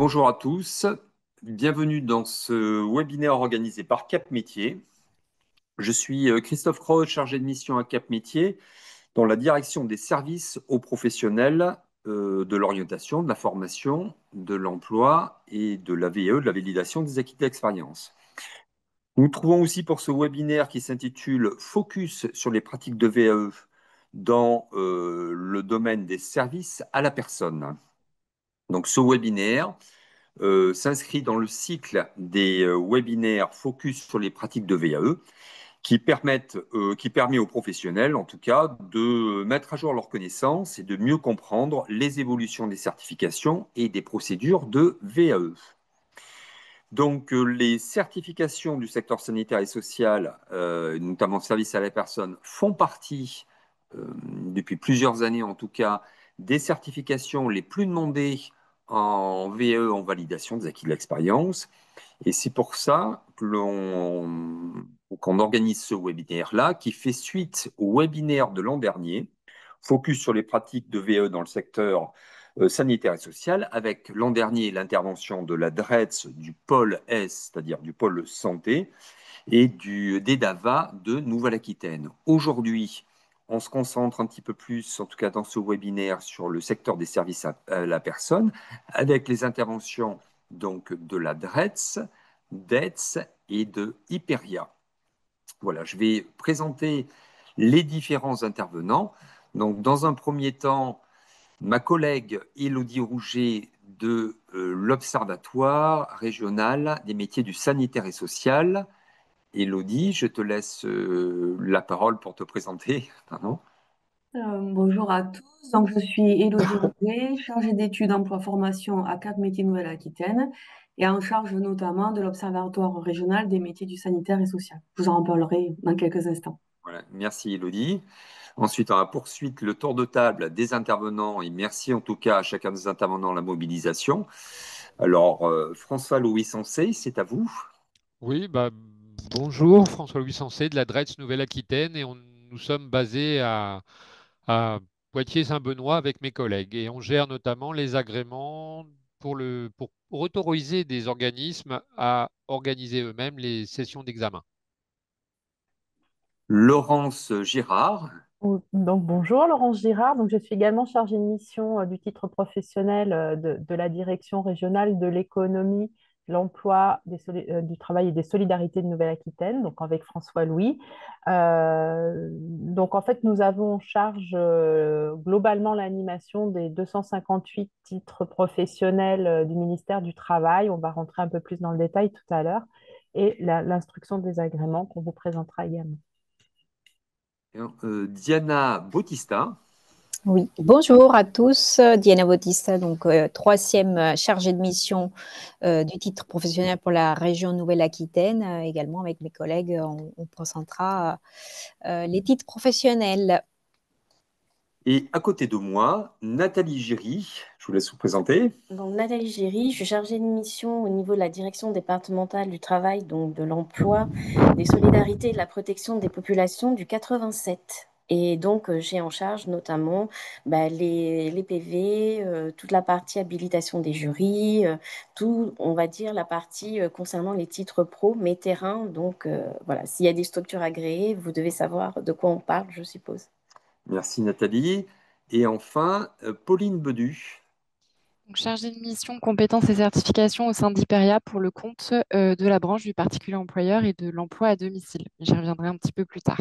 Bonjour à tous, bienvenue dans ce webinaire organisé par Cap Métier. Je suis Christophe Croce, chargé de mission à Cap Métier, dans la direction des services aux professionnels de l'orientation, de la formation, de l'emploi et de la VE, de la validation des acquis d'expérience. Nous nous trouvons aussi pour ce webinaire qui s'intitule Focus sur les pratiques de VAE dans le domaine des services à la personne. Donc ce webinaire s'inscrit dans le cycle des webinaires focus sur les pratiques de VAE qui permet aux professionnels, en tout cas, de mettre à jour leurs connaissances et de mieux comprendre les évolutions des certifications et des procédures de VAE. Donc, les certifications du secteur sanitaire et social, notamment service à la personne, font partie, depuis plusieurs années en tout cas, des certifications les plus demandées en VE, en validation des acquis de l'expérience. Et c'est pour ça qu'on organise ce webinaire-là, qui fait suite au webinaire de l'an dernier, focus sur les pratiques de VE dans le secteur sanitaire et social, avec l'an dernier l'intervention de la DRETS du pôle S, c'est-à-dire du pôle santé, et du d'EDAVA de Nouvelle-Aquitaine. Aujourd'hui, on se concentre un petit peu plus, en tout cas dans ce webinaire, sur le secteur des services à la personne, avec les interventions donc de la DRETS, d'ETS et de Hyperia. Voilà, je vais présenter les différents intervenants. Donc, dans un premier temps, ma collègue Élodie Rouget de l'Observatoire régional des métiers du sanitaire et social. Élodie, je te laisse la parole pour te présenter. Pardon. Bonjour à tous. Donc, je suis Élodie Rouget, chargée d'études emploi-formation à Cap Métiers Nouvelle-Aquitaine et en charge notamment de l'Observatoire régional des métiers du sanitaire et social. Je vous en parlerai dans quelques instants. Voilà, merci Élodie. Ensuite, on va poursuivre le tour de table des intervenants et merci en tout cas à chacun des intervenants la mobilisation. Alors, François-Louis Sensé, c'est à vous. Oui, bonjour, François-Louis Sensé de la DRETS Nouvelle-Aquitaine et nous sommes basés à Poitiers-Saint-Benoît avec mes collègues et on gère notamment les agréments pour autoriser des organismes à organiser eux-mêmes les sessions d'examen. Laurence Girard. Donc, bonjour, Laurence Girard. Donc, je suis également chargée de mission du titre professionnel de la direction régionale de l'économie, l'emploi, du travail et des solidarités de Nouvelle-Aquitaine, donc avec François Louis. Donc, en fait, nous avons en charge globalement l'animation des 258 titres professionnels du ministère du Travail. On va rentrer un peu plus dans le détail tout à l'heure. Et l'instruction des agréments qu'on vous présentera également. Diana Bautista. Oui, bonjour à tous. Diana Bautista, donc troisième chargée de mission du titre professionnel pour la région Nouvelle-Aquitaine. Également avec mes collègues, on présentera les titres professionnels. Et à côté de moi, Nathalie Giry. Je vous laisse vous présenter. Donc, Nathalie Géry, je suis chargée de mission au niveau de la direction départementale du travail, donc de l'emploi, des solidarités et de la protection des populations du 87. Et donc, j'ai en charge notamment les PV, toute la partie habilitation des jurys, tout, on va dire, la partie concernant les titres pro, mes terrains. Donc, voilà, s'il y a des structures agréées, vous devez savoir de quoi on parle, je suppose. Merci Nathalie. Et enfin, Pauline Bedu. Donc, chargée de mission, compétences et certifications au sein d'Hyperia pour le compte de la branche du particulier employeur et de l'emploi à domicile. J'y reviendrai un petit peu plus tard.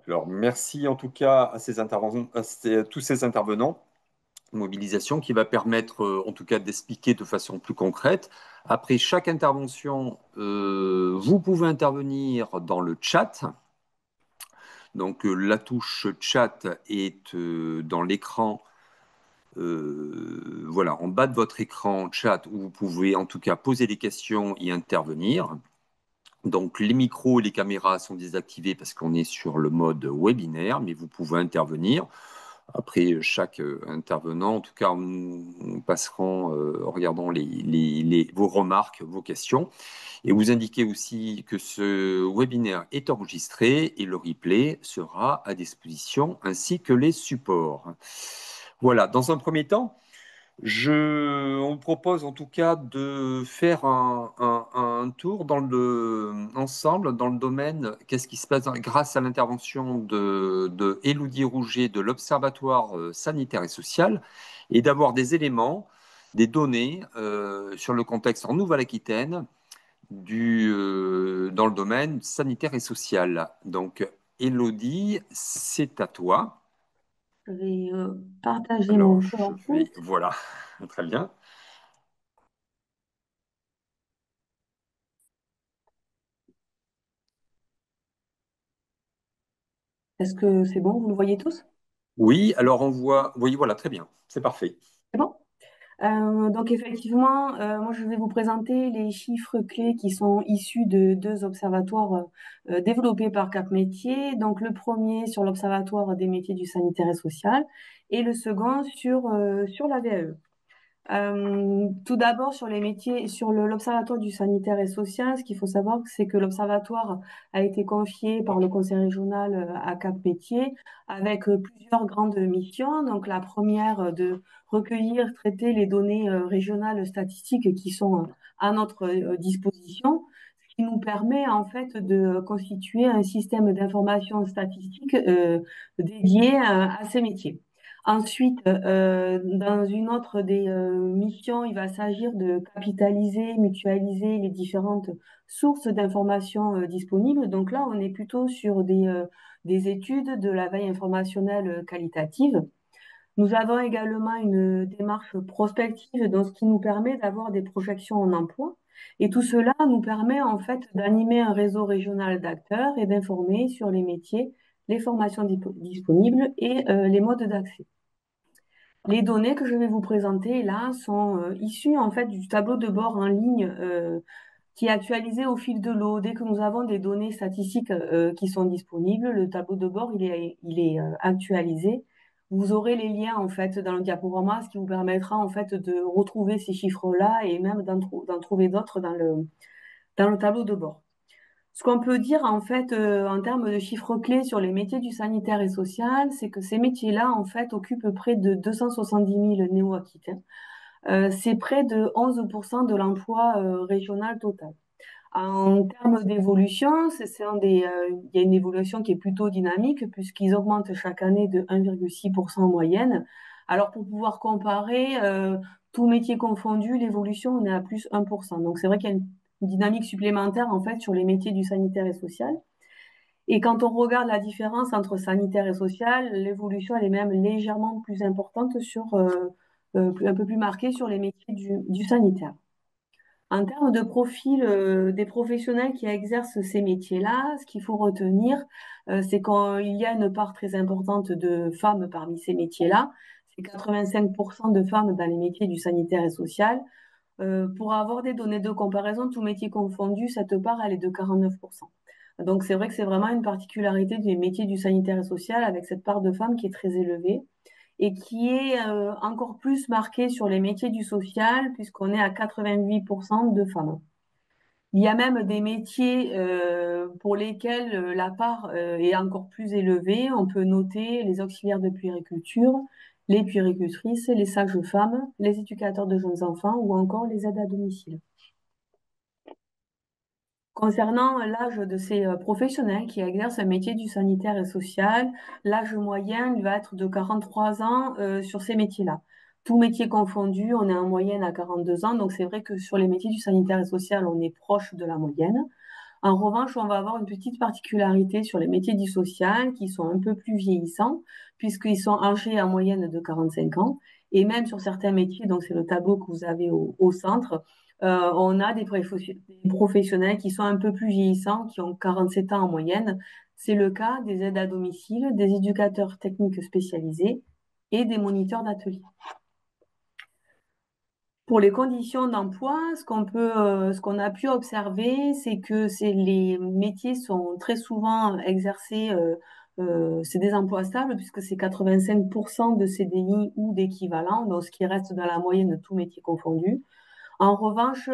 Alors, merci en tout cas à tous ces intervenants. Mobilisation qui va permettre en tout cas d'expliquer de façon plus concrète. Après chaque intervention, vous pouvez intervenir dans le chat. Donc la touche chat est dans l'écran, voilà, en bas de votre écran chat où vous pouvez en tout cas poser des questions et intervenir. Donc les micros et les caméras sont désactivés parce qu'on est sur le mode webinaire, mais vous pouvez intervenir. Après chaque intervenant, en tout cas, nous passerons, regardons vos remarques, vos questions. Et vous indiquez aussi que ce webinaire est enregistré et le replay sera à disposition ainsi que les supports. Voilà, dans un premier temps, On propose en tout cas de faire un tour ensemble dans le domaine, qu'est-ce qui se passe grâce à l'intervention de Élodie Rouget de l'Observatoire sanitaire et social, et d'avoir des éléments, des données sur le contexte en Nouvelle-Aquitaine dans le domaine sanitaire et social. Donc, Élodie, c'est à toi. Je vais partager Alors, mon je PowerPoint. vais, voilà, très bien. Est-ce que c'est bon? Vous le voyez tous? Oui, alors on voit, oui, voilà, très bien, c'est parfait. C'est bon? Donc effectivement, moi je vais vous présenter les chiffres clés qui sont issus de deux observatoires développés par Cap Métiers. Donc le premier sur l'Observatoire des métiers du sanitaire et social et le second sur la VAE. Tout d'abord, sur les métiers, sur l'Observatoire du sanitaire et social, ce qu'il faut savoir, c'est que l'Observatoire a été confié par le Conseil régional à Cap Métiers avec plusieurs grandes missions. Donc, la première, de recueillir, traiter les données régionales statistiques qui sont à notre disposition, ce qui nous permet en fait de constituer un système d'information statistique dédié à ces métiers. Ensuite, dans une autre des missions, il va s'agir de capitaliser, mutualiser les différentes sources d'informations disponibles. Donc là, on est plutôt sur des études de la veille informationnelle qualitative. Nous avons également une démarche prospective, donc ce qui nous permet d'avoir des projections en emploi. Et tout cela nous permet en fait d'animer un réseau régional d'acteurs et d'informer sur les métiers, les formations disponibles et les modes d'accès. Les données que je vais vous présenter là sont issues en fait du tableau de bord en ligne qui est actualisé au fil de l'eau. Dès que nous avons des données statistiques qui sont disponibles, le tableau de bord il est actualisé. Vous aurez les liens en fait dans le diaporama, ce qui vous permettra en fait de retrouver ces chiffres-là et même d'en trouver d'autres dans le tableau de bord. Ce qu'on peut dire en fait en termes de chiffres clés sur les métiers du sanitaire et social, c'est que ces métiers-là en fait occupent près de 270 000 néo-aquitains. C'est près de 11% de l'emploi régional total. En termes d'évolution, il y a une évolution qui est plutôt dynamique puisqu'ils augmentent chaque année de 1,6% en moyenne. Alors pour pouvoir comparer, tout métier confondu, l'évolution, on est à plus 1%. Donc c'est vrai qu'il y a une dynamique supplémentaire en fait sur les métiers du sanitaire et social. Et quand on regarde la différence entre sanitaire et social, l'évolution elle est même légèrement plus importante un peu plus marquée sur les métiers du sanitaire. En termes de profil des professionnels qui exercent ces métiers-là, ce qu'il faut retenir, c'est qu'il y a une part très importante de femmes parmi ces métiers-là. C'est 85% de femmes dans les métiers du sanitaire et social. Pour avoir des données de comparaison, tous métiers confondus, cette part, elle est de 49%. Donc c'est vrai que c'est vraiment une particularité des métiers du sanitaire et social avec cette part de femmes qui est très élevée et qui est encore plus marquée sur les métiers du social puisqu'on est à 88% de femmes. Il y a même des métiers pour lesquels la part est encore plus élevée. On peut noter les auxiliaires de puériculture, les puéricultrices, les sages-femmes, les éducateurs de jeunes enfants ou encore les aides à domicile. Concernant l'âge de ces professionnels qui exercent un métier du sanitaire et social, l'âge moyen il va être de 43 ans sur ces métiers-là. Tout métier confondu, on est en moyenne à 42 ans, donc c'est vrai que sur les métiers du sanitaire et social, on est proche de la moyenne. En revanche, on va avoir une petite particularité sur les métiers du social qui sont un peu plus vieillissants, puisqu'ils sont âgés en moyenne de 45 ans. Et même sur certains métiers, donc c'est le tableau que vous avez au centre, on a des professionnels qui sont un peu plus vieillissants, qui ont 47 ans en moyenne. C'est le cas des aides à domicile, des éducateurs techniques spécialisés et des moniteurs d'atelier. Pour les conditions d'emploi, ce qu'on a pu observer, c'est que les métiers sont très souvent exercés, c'est des emplois stables puisque c'est 85% de CDI ou d'équivalent, donc ce qui reste dans la moyenne de tout métier confondu. En revanche,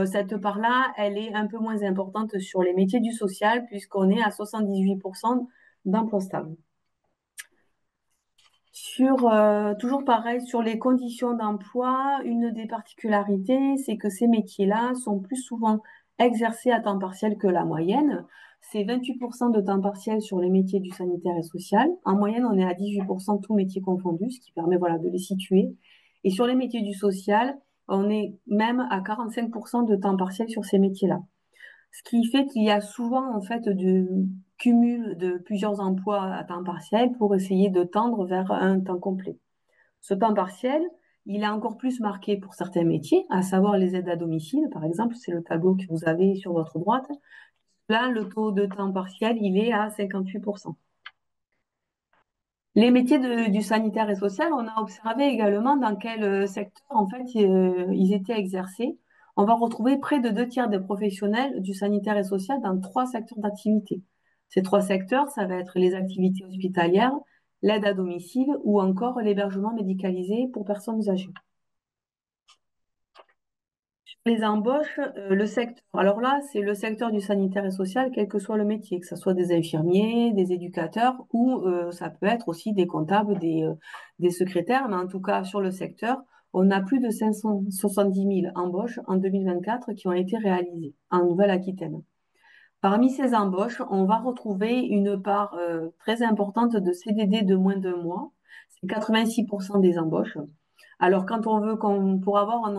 cette part-là, elle est un peu moins importante sur les métiers du social puisqu'on est à 78% d'emplois stables. Toujours pareil, sur les conditions d'emploi, une des particularités, c'est que ces métiers-là sont plus souvent exercés à temps partiel que la moyenne. C'est 28% de temps partiel sur les métiers du sanitaire et social. En moyenne, on est à 18% tous métiers confondus, ce qui permet voilà, de les situer. Et sur les métiers du social, on est même à 45% de temps partiel sur ces métiers-là. Ce qui fait qu'il y a souvent en fait du cumul de plusieurs emplois à temps partiel pour essayer de tendre vers un temps complet. Ce temps partiel, il est encore plus marqué pour certains métiers, à savoir les aides à domicile, par exemple, c'est le tableau que vous avez sur votre droite. Là, le taux de temps partiel, il est à 58%. Les métiers du sanitaire et social, on a observé également dans quel secteur en fait ils étaient exercés. On va retrouver près de 2 tiers des professionnels du sanitaire et social dans 3 secteurs d'activité. Ces 3 secteurs, ça va être les activités hospitalières, l'aide à domicile ou encore l'hébergement médicalisé pour personnes âgées. Les embauches, le secteur. Alors là, c'est le secteur du sanitaire et social, quel que soit le métier, que ce soit des infirmiers, des éducateurs ou ça peut être aussi des comptables, des secrétaires. Mais en tout cas, sur le secteur, on a plus de 570 000 embauches en 2024 qui ont été réalisées en Nouvelle-Aquitaine. Parmi ces embauches, on va retrouver une part très importante de CDD de moins de 1 mois. C'est 86% des embauches. Alors, quand on veut, pour avoir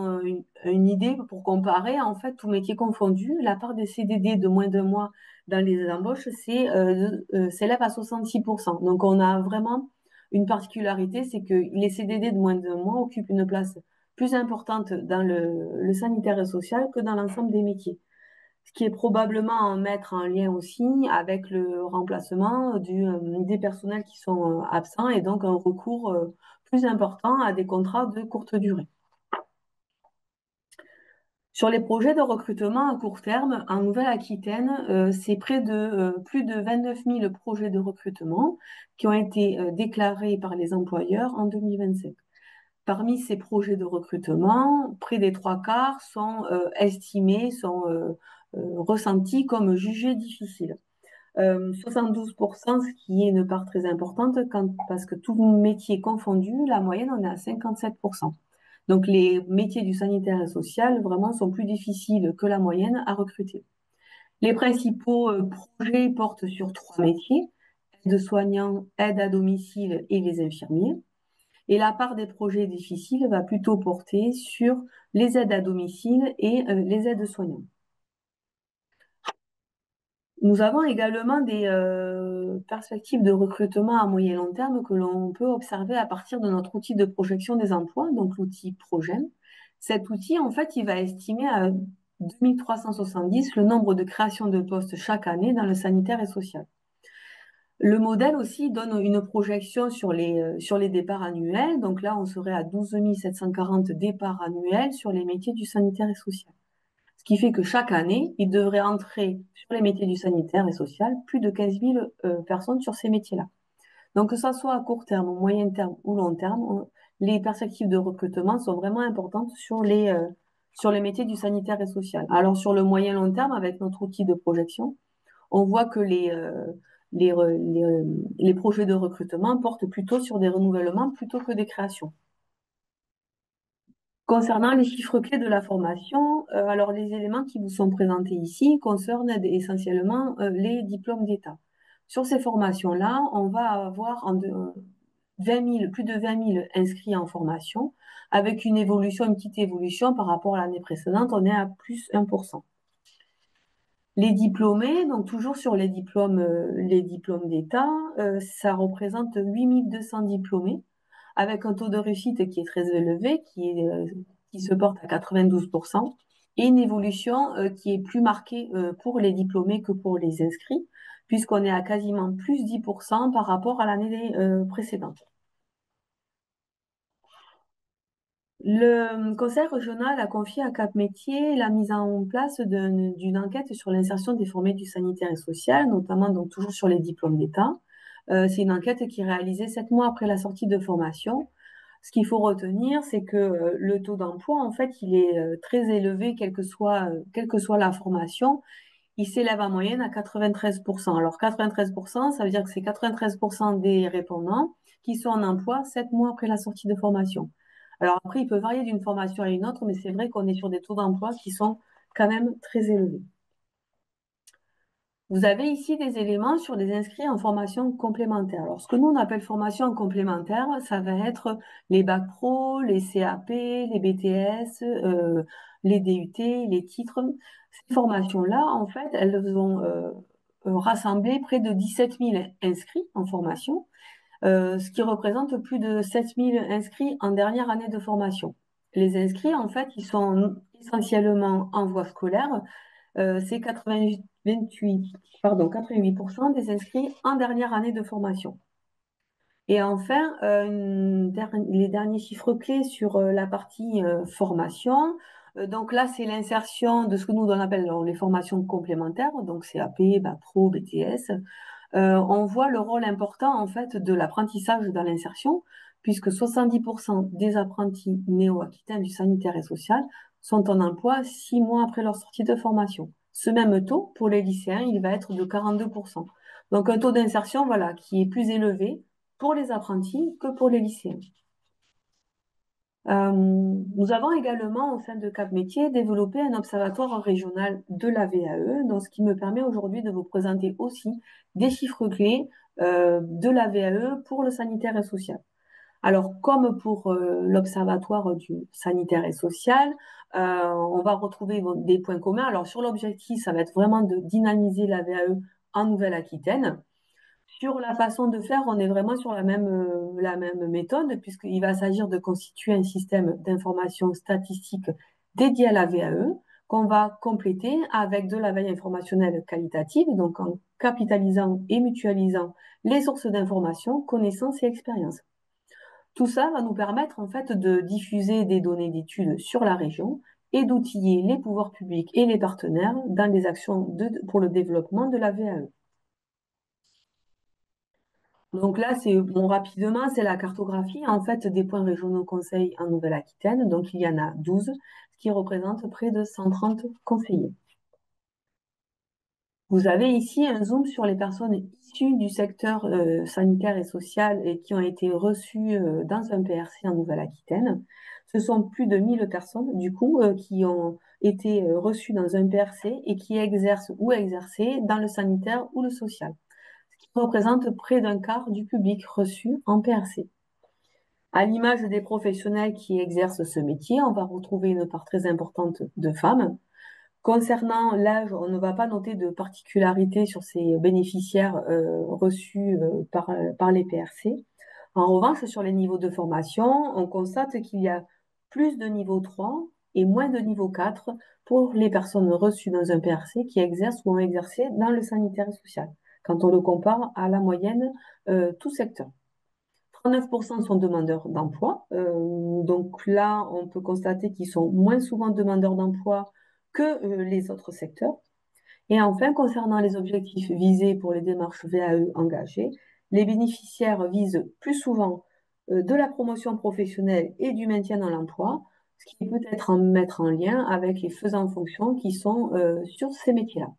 une idée, pour comparer, en fait, tout métier confondu, la part des CDD de moins de 1 mois dans les embauches s'élève à 66%. Donc, on a vraiment une particularité, c'est que les CDD de moins de 1 mois occupent une place plus importante dans le sanitaire et social que dans l'ensemble des métiers. Ce qui est probablement à mettre en lien aussi avec le remplacement des personnels qui sont absents et donc un recours plus important à des contrats de courte durée. Sur les projets de recrutement à court terme, en Nouvelle-Aquitaine, c'est plus de 29 000 projets de recrutement qui ont été déclarés par les employeurs en 2027. Parmi ces projets de recrutement, près des 3 quarts sont estimés, sont ressentis comme jugés difficiles. 72%, ce qui est une part très importante, parce que tout métier confondu, la moyenne, on est à 57%. Donc les métiers du sanitaire et social, vraiment, sont plus difficiles que la moyenne à recruter. Les principaux projets portent sur 3 métiers, aide-soignant, aide à domicile et les infirmiers. Et la part des projets difficiles va plutôt porter sur les aides à domicile et les aides-soignants. Nous avons également des perspectives de recrutement à moyen et long terme que l'on peut observer à partir de notre outil de projection des emplois, donc l'outil Progem. Cet outil, en fait, il va estimer à 2370 le nombre de créations de postes chaque année dans le sanitaire et social. Le modèle aussi donne une projection sur les départs annuels. Donc là, on serait à 12 740 départs annuels sur les métiers du sanitaire et social. Ce qui fait que chaque année, il devrait entrer sur les métiers du sanitaire et social plus de 15 000 personnes sur ces métiers-là. Donc que ça soit à court terme, moyen terme ou long terme, les perspectives de recrutement sont vraiment importantes sur les métiers du sanitaire et social. Alors sur le moyen long terme, avec notre outil de projection, on voit que les projets de recrutement portent plutôt sur des renouvellements plutôt que des créations. Concernant les chiffres clés de la formation, alors les éléments qui vous sont présentés ici concernent essentiellement les diplômes d'État. Sur ces formations-là, on va avoir plus de 20 000 inscrits en formation, avec une petite évolution par rapport à l'année précédente, on est à plus 1%. Les diplômés, donc toujours sur les diplômes d'État, ça représente 8 200 diplômés, avec un taux de réussite qui est très élevé, qui se porte à 92%, et une évolution qui est plus marquée pour les diplômés que pour les inscrits, puisqu'on est à quasiment plus 10% par rapport à l'année précédente. Le conseil régional a confié à Cap Métiers la mise en place d'une enquête sur l'insertion des formés du sanitaire et social, notamment donc toujours sur les diplômes d'État. C'est une enquête qui est réalisée 7 mois après la sortie de formation. Ce qu'il faut retenir, c'est que le taux d'emploi, en fait, il est très élevé, quelle que soit la formation. Il s'élève en moyenne à 93%. Alors 93%, ça veut dire que c'est 93% des répondants qui sont en emploi 7 mois après la sortie de formation. Alors après, il peut varier d'une formation à une autre, mais c'est vrai qu'on est sur des taux d'emploi qui sont quand même très élevés. Vous avez ici des éléments sur des inscrits en formation complémentaire. Alors, ce que nous, on appelle formation complémentaire, ça va être les bacs pro, les CAP, les BTS, les DUT, les titres. Ces formations-là, en fait, elles vont rassembler près de 17 000 inscrits en formation, ce qui représente plus de 7 000 inscrits en dernière année de formation. Les inscrits, en fait, ils sont essentiellement en voie scolaire. C'est 88% des inscrits en dernière année de formation. Et enfin, les derniers chiffres clés sur la partie formation. Donc là, c'est l'insertion de ce que nous on appelle les formations complémentaires, donc CAP, Bac Pro, BTS. On voit le rôle important en fait de l'apprentissage dans l'insertion, puisque 70% des apprentis néo-aquitains du sanitaire et social sont en emploi 6 mois après leur sortie de formation. Ce même taux, pour les lycéens, il va être de 42%. Donc un taux d'insertion voilà, qui est plus élevé pour les apprentis que pour les lycéens. Nous avons également, au sein de Cap Métiers, développé un observatoire régional de la VAE, donc ce qui me permet aujourd'hui de vous présenter aussi des chiffres clés de la VAE pour le sanitaire et social. Alors, comme pour l'observatoire du sanitaire et social, on va retrouver des points communs. Alors, sur l'objectif, ça va être vraiment de dynamiser la VAE en Nouvelle-Aquitaine. Sur la façon de faire, on est vraiment sur la même méthode, puisqu'il va s'agir de constituer un système d'information statistique dédié à la VAE, qu'on va compléter avec de la veille informationnelle qualitative, donc en capitalisant et mutualisant les sources d'information, connaissances et expériences. Tout ça va nous permettre en fait de diffuser des données d'études sur la région et d'outiller les pouvoirs publics et les partenaires dans les actions pour le développement de la VAE. Donc là, rapidement, c'est la cartographie en fait des points régionaux conseils en Nouvelle-Aquitaine. Donc il y en a 12, ce qui représente près de 130 conseillers. Vous avez ici un zoom sur les personnes issues du secteur sanitaire et social et qui ont été reçues dans un PRC en Nouvelle-Aquitaine. Ce sont plus de 1000 personnes, du coup, qui ont été reçues dans un PRC et qui exercent ou exercé dans le sanitaire ou le social, ce qui représente près d'un quart du public reçu en PRC. À l'image des professionnels qui exercent ce métier, on va retrouver une part très importante de femmes. Concernant l'âge, on ne va pas noter de particularité sur ces bénéficiaires reçus par les PRC. En revanche, sur les niveaux de formation, on constate qu'il y a plus de niveau 3 et moins de niveau 4 pour les personnes reçues dans un PRC qui exercent ou ont exercé dans le sanitaire et social, quand on le compare à la moyenne tout secteur. 39% sont demandeurs d'emploi. Donc là, on peut constater qu'ils sont moins souvent demandeurs d'emploi que les autres secteurs. Et enfin, concernant les objectifs visés pour les démarches VAE engagées, les bénéficiaires visent plus souvent de la promotion professionnelle et du maintien dans l'emploi, ce qui peut être mettre en lien avec les faisans fonction qui sont sur ces métiers-là.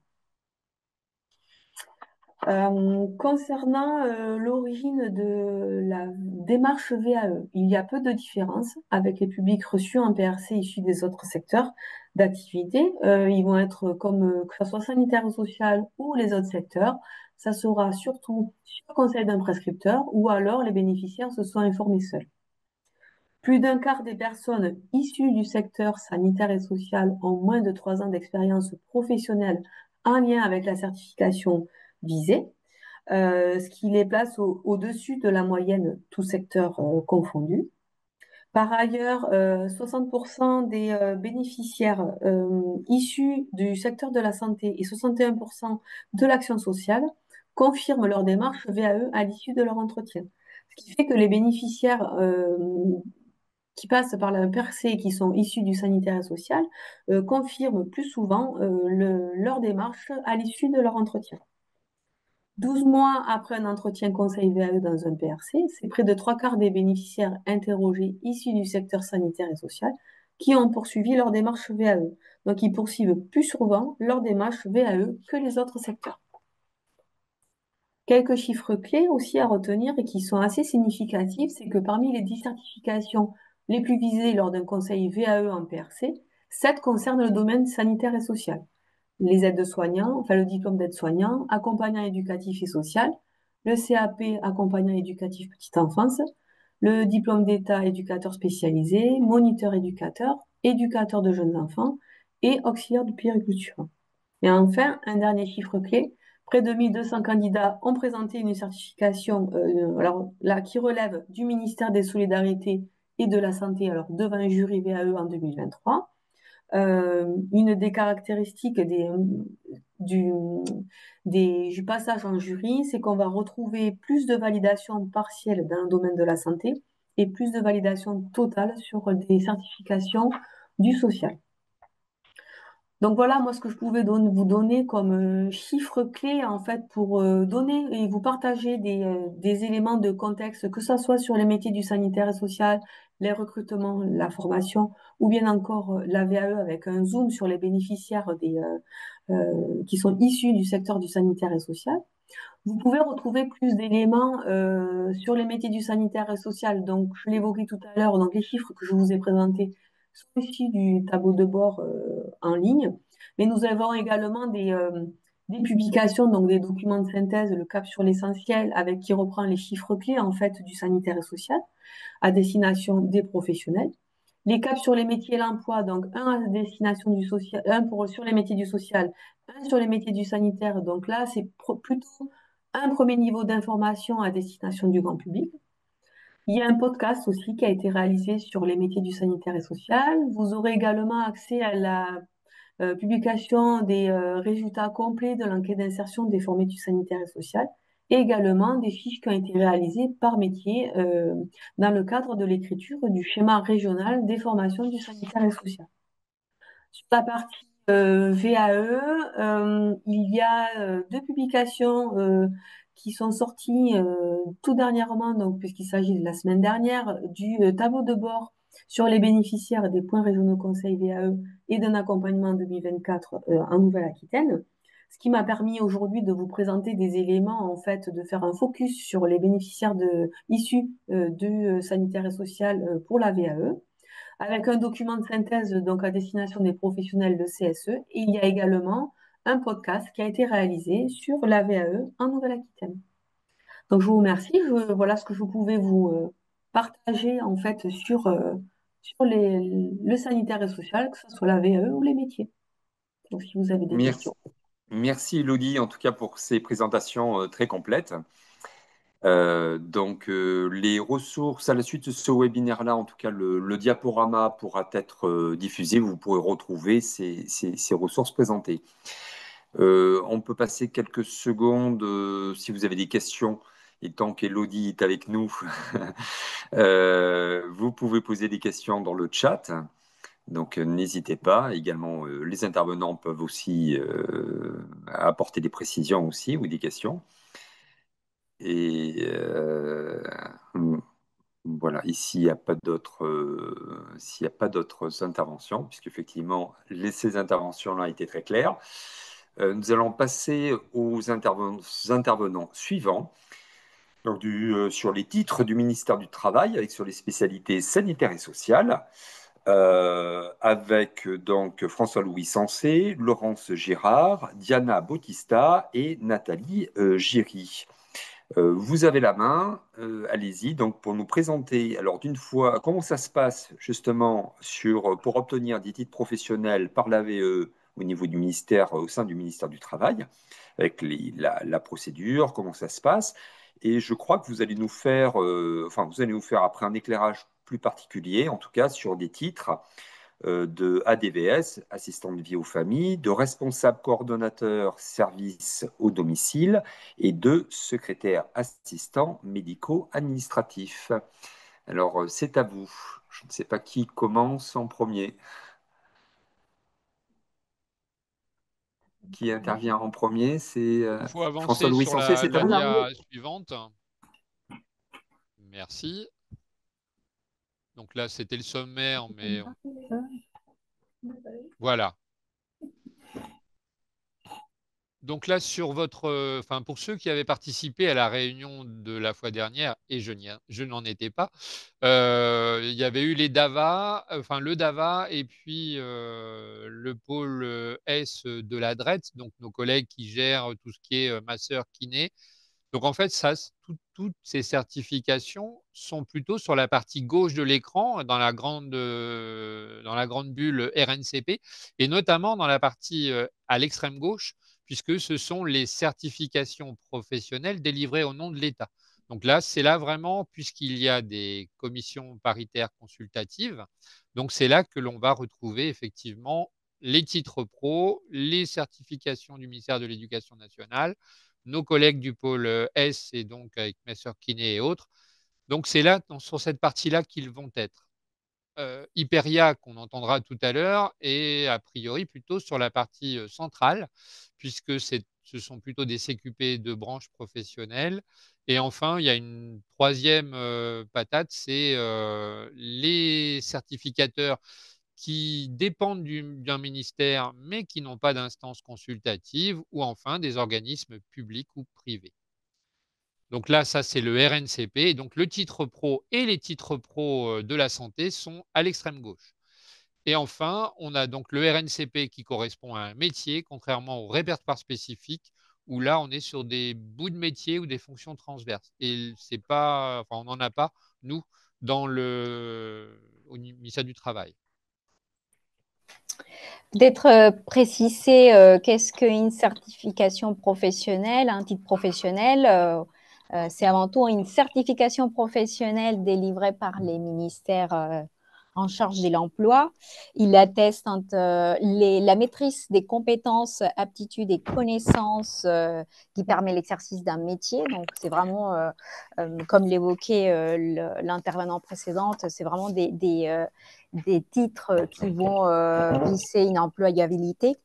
Concernant l'origine de la démarche VAE, il y a peu de différence avec les publics reçus en PRC issus des autres secteurs d'activité. Ils vont être que ce soit sanitaire ou social ou les autres secteurs. Ça sera surtout sur conseil d'un prescripteur ou alors les bénéficiaires se sont informés seuls. Plus d'un quart des personnes issues du secteur sanitaire et social ont moins de 3 ans d'expérience professionnelle en lien avec la certification visée. Ce qui les place au-dessus de la moyenne, tout secteur confondu. Par ailleurs, 60% des bénéficiaires issus du secteur de la santé et 61% de l'action sociale confirment leur démarche VAE à l'issue de leur entretien. Ce qui fait que les bénéficiaires qui passent par la PRC et qui sont issus du sanitaire et social confirment plus souvent leur démarche à l'issue de leur entretien. 12 mois après un entretien conseil VAE dans un PRC, c'est près de 3/4 des bénéficiaires interrogés issus du secteur sanitaire et social qui ont poursuivi leur démarche VAE. Donc, ils poursuivent plus souvent leur démarche VAE que les autres secteurs. Quelques chiffres clés aussi à retenir et qui sont assez significatifs, c'est que parmi les 10 certifications les plus visées lors d'un conseil VAE en PRC, 7 concernent le domaine sanitaire et social. Les aides-soignants, enfin le diplôme d'aide-soignant, accompagnant éducatif et social, le CAP accompagnant éducatif petite enfance, le diplôme d'État éducateur spécialisé, moniteur éducateur, éducateur de jeunes enfants et auxiliaire de puériculture. Et enfin, un dernier chiffre clé, près de 1200 candidats ont présenté une certification alors, là, qui relève du ministère des Solidarités et de la Santé alors, devant un jury VAE en 2023. Une des caractéristiques du passage en jury, c'est qu'on va retrouver plus de validation partielle dans le domaine de la santé et plus de validation totale sur des certifications du social. Donc voilà, moi, ce que je pouvais vous donner comme chiffre clé, en fait, pour donner et vous partager des éléments de contexte, que ce soit sur les métiers du sanitaire et social, les recrutements, la formation, ou bien encore la VAE avec un zoom sur les bénéficiaires qui sont issus du secteur du sanitaire et social. Vous pouvez retrouver plus d'éléments sur les métiers du sanitaire et social. Donc, je l'évoquais tout à l'heure, donc les chiffres que je vous ai présentés sont issus du tableau de bord en ligne. Mais nous avons également des publications, donc des documents de synthèse, le cap sur l'essentiel, avec qui reprend les chiffres clés en fait du sanitaire et social à destination des professionnels. Les caps sur les métiers et l'emploi, donc un à destination du social, sur les métiers du social, un sur les métiers du sanitaire. Donc là, c'est plutôt un premier niveau d'information à destination du grand public. Il y a un podcast aussi qui a été réalisé sur les métiers du sanitaire et social. Vous aurez également accès à la publication des résultats complets de l'enquête d'insertion des formés du sanitaire et social et également des fiches qui ont été réalisées par métier dans le cadre de l'écriture du schéma régional des formations du sanitaire et social. Sur la partie VAE, il y a 2 publications qui sont sorties tout dernièrement, donc, puisqu'il s'agit de la semaine dernière, du tableau de bord sur les bénéficiaires des points régionaux conseil VAE et d'un accompagnement en 2024 en Nouvelle-Aquitaine. Ce qui m'a permis aujourd'hui de vous présenter des éléments, en fait, de faire un focus sur les bénéficiaires issus du sanitaire et social pour la VAE avec un document de synthèse donc à destination des professionnels de CSE. Et il y a également un podcast qui a été réalisé sur la VAE en Nouvelle-Aquitaine. Donc je vous remercie. Voilà ce que je pouvais vous partager en fait sur le sanitaire et social, que ce soit la VAE ou les métiers. Donc si vous avez des Merci, questions. merci Elodie, en tout cas pour ces présentations très complètes. Les ressources, à la suite de ce webinaire-là, en tout cas, le diaporama pourra être diffusé. Vous pourrez retrouver ces ressources présentées. On peut passer quelques secondes si vous avez des questions. Et tant qu'Elodie est avec nous, vous pouvez poser des questions dans le chat. Donc, n'hésitez pas. Également, les intervenants peuvent aussi apporter des précisions aussi ou des questions. Et voilà, ici, il n'y a pas d'autres s'il n'y a pas d'autres interventions, puisqu'effectivement, ces interventions-là étaient très claires. Nous allons passer aux intervenants suivants. Donc, sur les titres du ministère du Travail, avec sur les spécialités sanitaires et sociales, avec donc François-Louis Sensé, Laurence Girard, Diana Bautista et Nathalie Giry. Vous avez la main, allez-y, donc pour nous présenter, alors d'une fois, comment ça se passe justement pour obtenir des titres professionnels par l'AVE au niveau du ministère, au sein du ministère du Travail, avec la procédure, comment ça se passe. Et je crois que vous allez nous faire, vous allez nous faire après un éclairage plus particulier, en tout cas sur des titres de ADVS, assistant de vie aux familles, de responsable coordonnateur service au domicile et de secrétaire assistant médico-administratif. Alors, c'est à vous. Je ne sais pas qui commence en premier. Qui intervient en premier? C'est Il faut avancer François-Louis sur Sensé, c'est à la vous? dia suivante. Merci. Donc là, c'était le sommaire, mais voilà. Donc là, enfin, pour ceux qui avaient participé à la réunion de la fois dernière, et je n'en étais pas, il y avait eu les DAVA, enfin le DAVA et puis le pôle S de la DRETS, donc nos collègues qui gèrent tout ce qui est masseur, kiné. Donc en fait, toutes ces certifications sont plutôt sur la partie gauche de l'écran, dans la grande bulle RNCP, et notamment dans la partie à l'extrême gauche, puisque ce sont les certifications professionnelles délivrées au nom de l'État. Donc là, c'est là vraiment, puisqu'il y a des commissions paritaires consultatives, donc c'est là que l'on va retrouver effectivement les titres pro, les certifications du ministère de l'Éducation nationale, nos collègues du pôle S et donc avec Messer Kiné et autres. Donc c'est là, sur cette partie-là, qu'ils vont être. Hyperia, qu'on entendra tout à l'heure, et a priori plutôt sur la partie centrale, puisque ce sont plutôt des CQP de branches professionnelles. Et enfin, il y a une troisième patate, c'est les certificateurs qui dépendent d'un ministère, mais qui n'ont pas d'instance consultative, ou enfin des organismes publics ou privés. Donc là, ça, c'est le RNCP. Donc le titre pro et les titres pro de la santé sont à l'extrême gauche. Et enfin, on a donc le RNCP qui correspond à un métier, contrairement au répertoire spécifique, où là, on est sur des bouts de métier ou des fonctions transverses. Et c'est pas, enfin, on n'en a pas, nous, au ministère du Travail. D'être précisé, qu'est-ce qu'une certification professionnelle, un titre professionnel c'est avant tout une certification professionnelle délivrée par les ministères en charge de l'emploi. Il atteste la maîtrise des compétences, aptitudes et connaissances qui permet l'exercice d'un métier. Donc, c'est vraiment, comme l'évoquait l'intervenant précédente, c'est vraiment des titres qui vont viser une employabilité.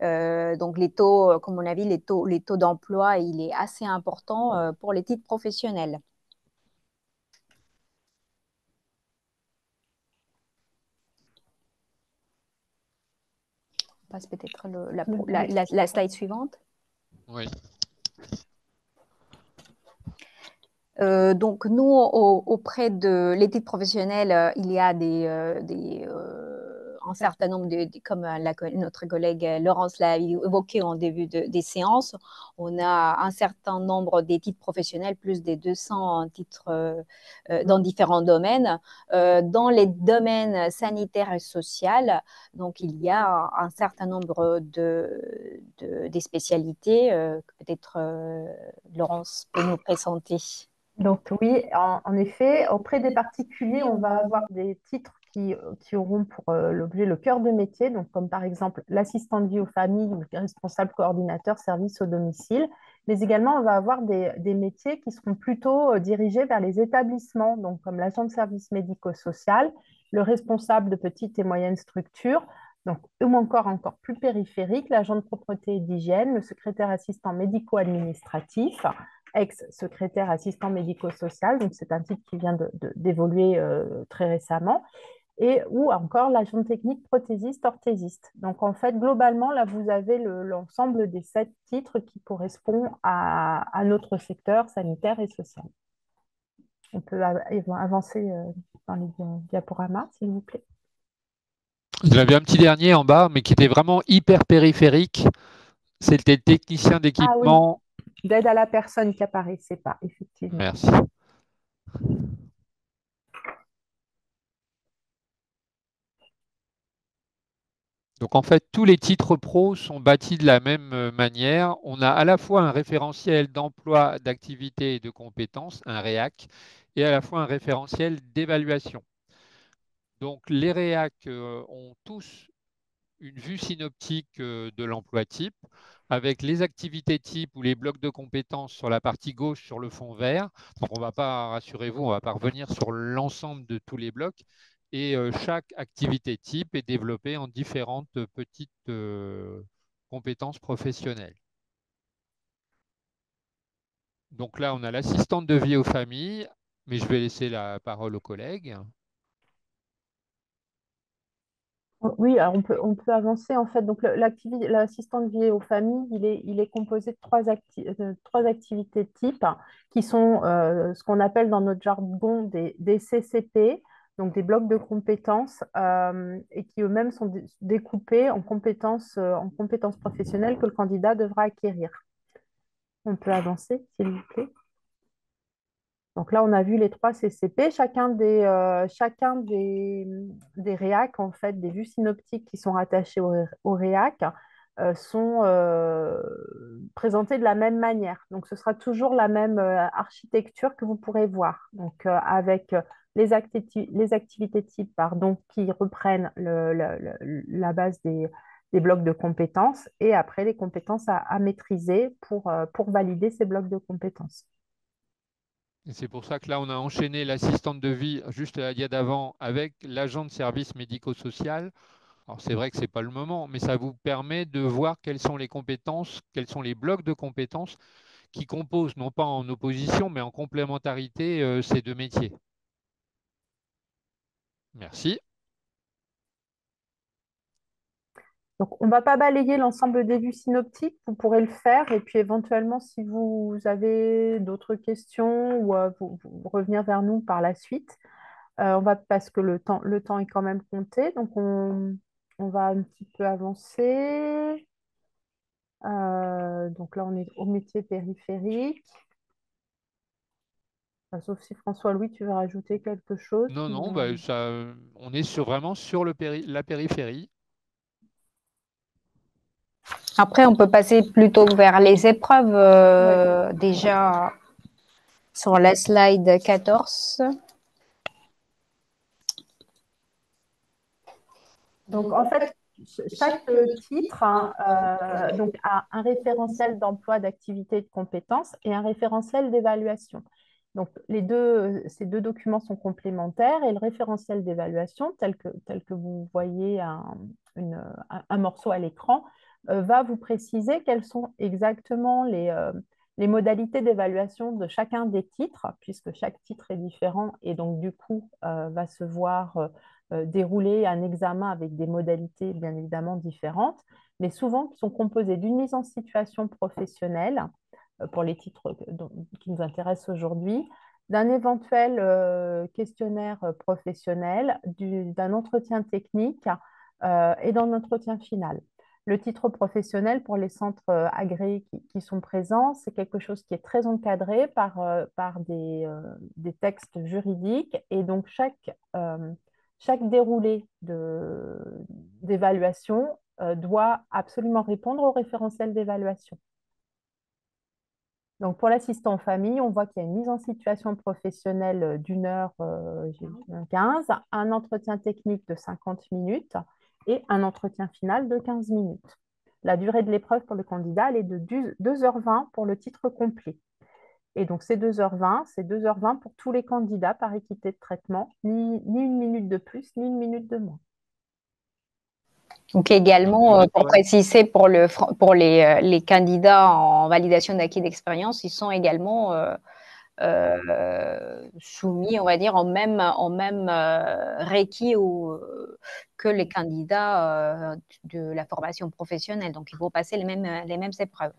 Donc les taux, comme on a vu, les taux d'emploi, il est assez important pour les titres professionnels. On passe peut-être la slide suivante. Oui. Donc nous, auprès de l'éthique professionnelle, il y a un certain nombre comme notre collègue Laurence l'a évoqué en début des séances, on a un certain nombre d'éthiques professionnelles, plus de 200 titres dans différents domaines. Dans les domaines sanitaires et sociaux, donc il y a un certain nombre des spécialités que peut-être Laurence peut nous présenter. Donc oui, en effet, auprès des particuliers, on va avoir des titres qui auront pour l'objet le cœur de métier, donc comme par exemple l'assistant de vie aux familles ou le responsable coordinateur service au domicile, mais également on va avoir des métiers qui seront plutôt dirigés vers les établissements, donc comme l'agent de service médico-social, le responsable de petites et moyennes structures, donc, ou encore plus périphérique, l'agent de propreté et d'hygiène, le secrétaire assistant médico-administratif, ex-secrétaire assistant médico-social, donc c'est un titre qui vient d'évoluer très récemment, ou encore l'agent technique prothésiste-orthésiste. Donc en fait, globalement, là, vous avez l'ensemble des 7 titres qui correspondent à notre secteur sanitaire et social. On peut avancer dans les diaporamas, s'il vous plaît. Il y avait un petit dernier en bas, mais qui était vraiment hyper périphérique. C'était technicien d'équipement. Ah oui, d'aide à la personne qui apparaissait pas, effectivement. Merci. Donc en fait, tous les titres pro sont bâtis de la même manière. On a à la fois un référentiel d'emploi, d'activité et de compétences, un REAC, et à la fois un référentiel d'évaluation. Donc les REAC ont tous une vue synoptique de l'emploi type, avec les activités types ou les blocs de compétences sur la partie gauche sur le fond vert. Donc on ne va pas, rassurez-vous, on ne va pas revenir sur l'ensemble de tous les blocs. Et chaque activité type est développée en différentes petites compétences professionnelles. Donc là, on a l'assistante de vie aux familles, mais je vais laisser la parole aux collègues. Oui, alors on peut avancer en fait. Donc l'assistant de vie aux familles, il est composé de trois activités types qui sont ce qu'on appelle dans notre jargon des CCP, donc des blocs de compétences, et qui eux-mêmes sont découpés en compétences professionnelles que le candidat devra acquérir. On peut avancer, s'il vous plaît. Donc là, on a vu les trois CCP, chacun des réacs, en fait, des vues synoptiques qui sont rattachées au réac, sont présentés de la même manière. Donc ce sera toujours la même architecture que vous pourrez voir. Donc avec les activités types, pardon, qui reprennent la base des blocs de compétences et après les compétences à maîtriser pour valider ces blocs de compétences. Et c'est pour ça que là, on a enchaîné l'assistante de vie juste à l'IA d'avant avec l'agent de service médico-social. Alors, c'est vrai que ce n'est pas le moment, mais ça vous permet de voir quelles sont les compétences, quels sont les blocs de compétences qui composent, non pas en opposition, mais en complémentarité, ces deux métiers. Merci. Donc, on ne va pas balayer l'ensemble des vues synoptiques, vous pourrez le faire, et puis éventuellement, si vous avez d'autres questions, ou vous revenir vers nous par la suite. Parce que le temps est quand même compté, donc on va un petit peu avancer. Donc là, on est au métier périphérique. Sauf si François-Louis, tu veux rajouter quelque chose. Non, non, bah, on est vraiment sur la périphérie. Après, on peut passer plutôt vers les épreuves Ouais. déjà sur la slide 14. Donc, en fait, chaque titre donc, a un référentiel d'emploi, d'activité et de compétences et un référentiel d'évaluation. Donc, ces deux documents sont complémentaires et le référentiel d'évaluation, tel que vous voyez un morceau à l'écran, va vous préciser quelles sont exactement les modalités d'évaluation de chacun des titres, puisque chaque titre est différent et donc du coup va se voir dérouler un examen avec des modalités bien évidemment différentes, mais souvent qui sont composées d'une mise en situation professionnelle pour les titres qui nous intéressent aujourd'hui, d'un éventuel questionnaire professionnel, d'un entretien technique et d'un entretien final. Le titre professionnel pour les centres agréés qui sont présents, c'est quelque chose qui est très encadré par des textes juridiques et donc chaque déroulé d'évaluation doit absolument répondre au référentiel d'évaluation. Donc, pour l'assistant en famille, on voit qu'il y a une mise en situation professionnelle d'1 heure 15, un entretien technique de 50 minutes et un entretien final de 15 minutes. La durée de l'épreuve pour le candidat, elle est de 2h20 pour le titre complet. Et donc, c'est 2h20 pour tous les candidats par équité de traitement, ni une minute de plus, ni une minute de moins. Donc également, pour préciser, pour les candidats en validation d'acquis d'expérience, ils sont également soumis, on va dire, en même requis que les candidats de la formation professionnelle. Donc, il faut passer les mêmes épreuves.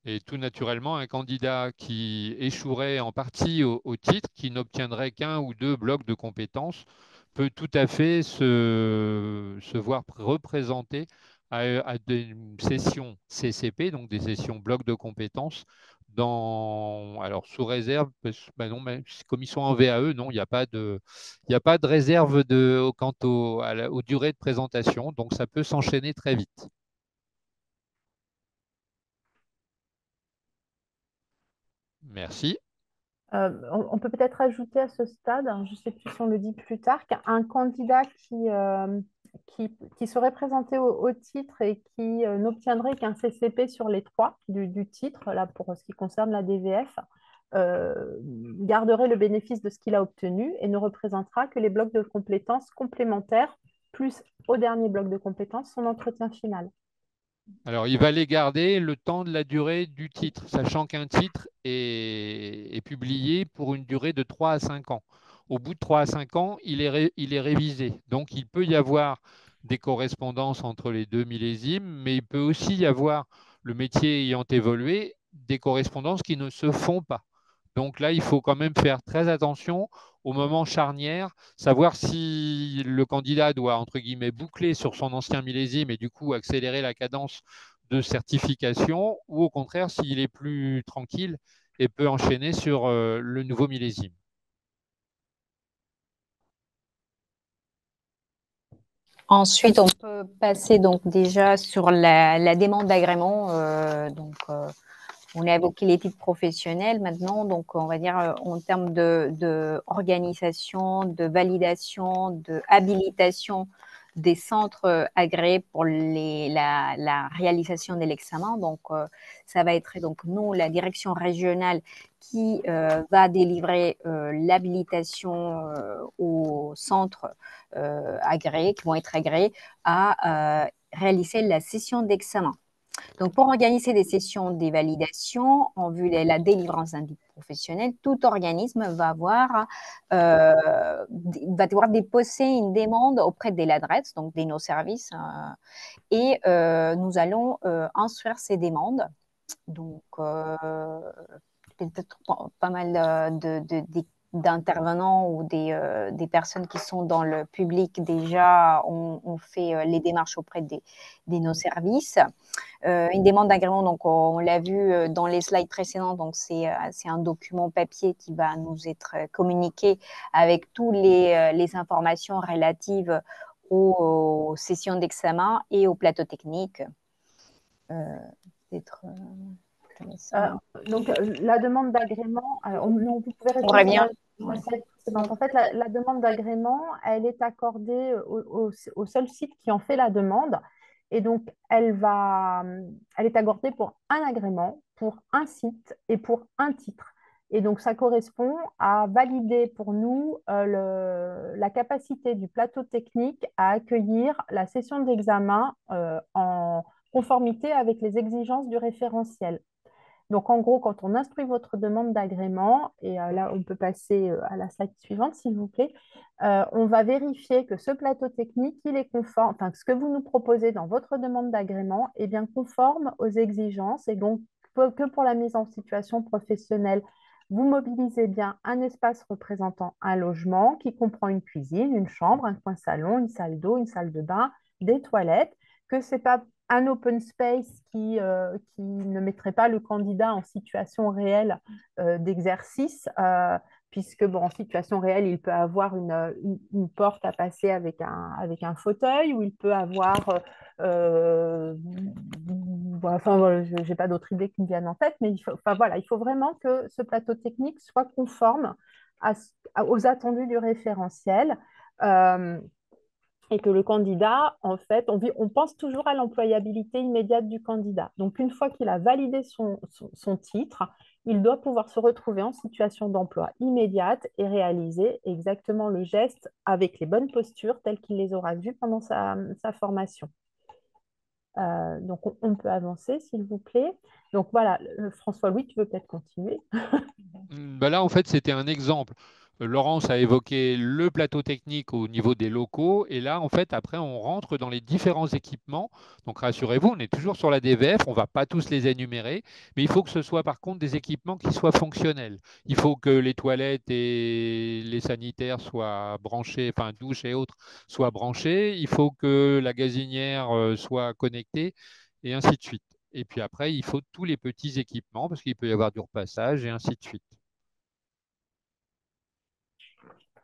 Et tout naturellement, un candidat qui échouerait en partie au titre, qui n'obtiendrait qu'un ou deux blocs de compétences, peut tout à fait se voir représenté à des sessions CCP, donc des sessions blocs de compétences, alors sous réserve, non, mais comme ils sont en VAE, non, il n'y a pas de réserve quant aux durées de présentation, donc ça peut s'enchaîner très vite. Merci. On peut peut-être ajouter à ce stade, hein, je ne sais plus si on le dit plus tard, qu'un candidat qui serait présenté au titre et qui n'obtiendrait qu'un CCP sur les trois du titre, là pour ce qui concerne la DVF, garderait le bénéfice de ce qu'il a obtenu et ne représentera que les blocs de compétences complémentaires, plus au dernier bloc de compétences, son entretien final. Alors, il va les garder le temps de la durée du titre, sachant qu'un titre est publié pour une durée de 3 à 5 ans. Au bout de 3 à 5 ans, il est révisé. Donc, il peut y avoir des correspondances entre les deux millésimes, mais il peut aussi y avoir, le métier ayant évolué, des correspondances qui ne se font pas. Donc là, il faut quand même faire très attention au moment charnière, savoir si le candidat doit, entre guillemets, boucler sur son ancien millésime et du coup accélérer la cadence de certification, ou au contraire, s'il est plus tranquille et peut enchaîner sur le nouveau millésime. Ensuite, on peut passer donc déjà sur la demande d'agrément. On a évoqué les titres professionnels maintenant, donc on va dire en termes de organisation, de validation, de habilitation des centres agréés pour la réalisation de l'examen. Donc, ça va être donc nous, la direction régionale, qui va délivrer l'habilitation aux centres agréés, qui vont être agréés à réaliser la session d'examen. Donc, pour organiser des sessions de validation en vue de la délivrance d'un titre professionnel, tout organisme va devoir déposer une demande auprès de l'adresse, donc de nos services, et nous allons instruire ces demandes. Donc, peut-être pas mal d'intervenants ou des personnes qui sont dans le public déjà ont fait les démarches auprès de nos services. Une demande d'agrément, donc on l'a vu dans les slides précédents, donc c'est un document papier qui va nous être communiqué avec toutes les informations relatives aux sessions d'examen et au plateau technique. Peut-être donc, la demande d'agrément, vous pouvez on répondre revient. sur la slide précédente. En fait, la demande d'agrément, elle est accordée au seul site qui en fait la demande. Et donc, elle est accordée pour un agrément, pour un site et pour un titre. Et donc, ça correspond à valider pour nous la capacité du plateau technique à accueillir la session d'examen en conformité avec les exigences du référentiel. Donc, en gros, quand on instruit votre demande d'agrément, et là, on peut passer à la slide suivante, s'il vous plaît, on va vérifier que ce plateau technique, il est conforme, enfin, ce que vous nous proposez dans votre demande d'agrément est bien conforme aux exigences, et donc que pour la mise en situation professionnelle, vous mobilisez bien un espace représentant un logement qui comprend une cuisine, une chambre, un coin salon, une salle d'eau, une salle de bain, des toilettes, que ce n'est pas un open space qui ne mettrait pas le candidat en situation réelle d'exercice, puisque bon, en situation réelle, il peut avoir une porte à passer avec un fauteuil, ou il peut avoir... enfin, voilà, je n'ai pas d'autres idées qui me viennent en tête, mais il faut vraiment que ce plateau technique soit conforme aux attendus du référentiel. Et que le candidat, en fait, on pense toujours à l'employabilité immédiate du candidat. Donc, une fois qu'il a validé son titre, il doit pouvoir se retrouver en situation d'emploi immédiate et réaliser exactement le geste avec les bonnes postures telles qu'il les aura vues pendant sa formation. Donc, on peut avancer, s'il vous plaît. Donc, voilà, François-Louis, tu veux peut-être continuer? Ben là, en fait, c'était un exemple. Laurence a évoqué le plateau technique au niveau des locaux. Et là, en fait, après, on rentre dans les différents équipements. Donc, rassurez-vous, on est toujours sur la DVF. On ne va pas tous les énumérer. Mais il faut que ce soit, par contre, des équipements qui soient fonctionnels. Il faut que les toilettes et les sanitaires soient branchés, enfin, douches et autres soient branchés. Il faut que la gazinière soit connectée et ainsi de suite. Et puis après, il faut tous les petits équipements parce qu'il peut y avoir du repassage et ainsi de suite.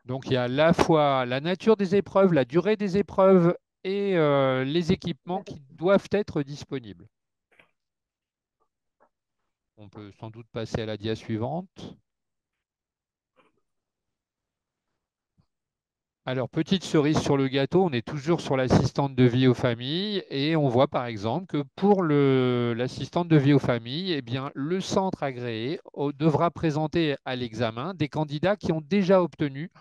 Donc, il y a à la fois la nature des épreuves, la durée des épreuves et les équipements qui doivent être disponibles. On peut sans doute passer à la dia suivante. Alors, petite cerise sur le gâteau, on est toujours sur l'assistante de vie aux familles et on voit par exemple que pour l'assistante de vie aux familles, eh bien, le centre agréé devra présenter à l'examen des candidats qui ont déjà obtenu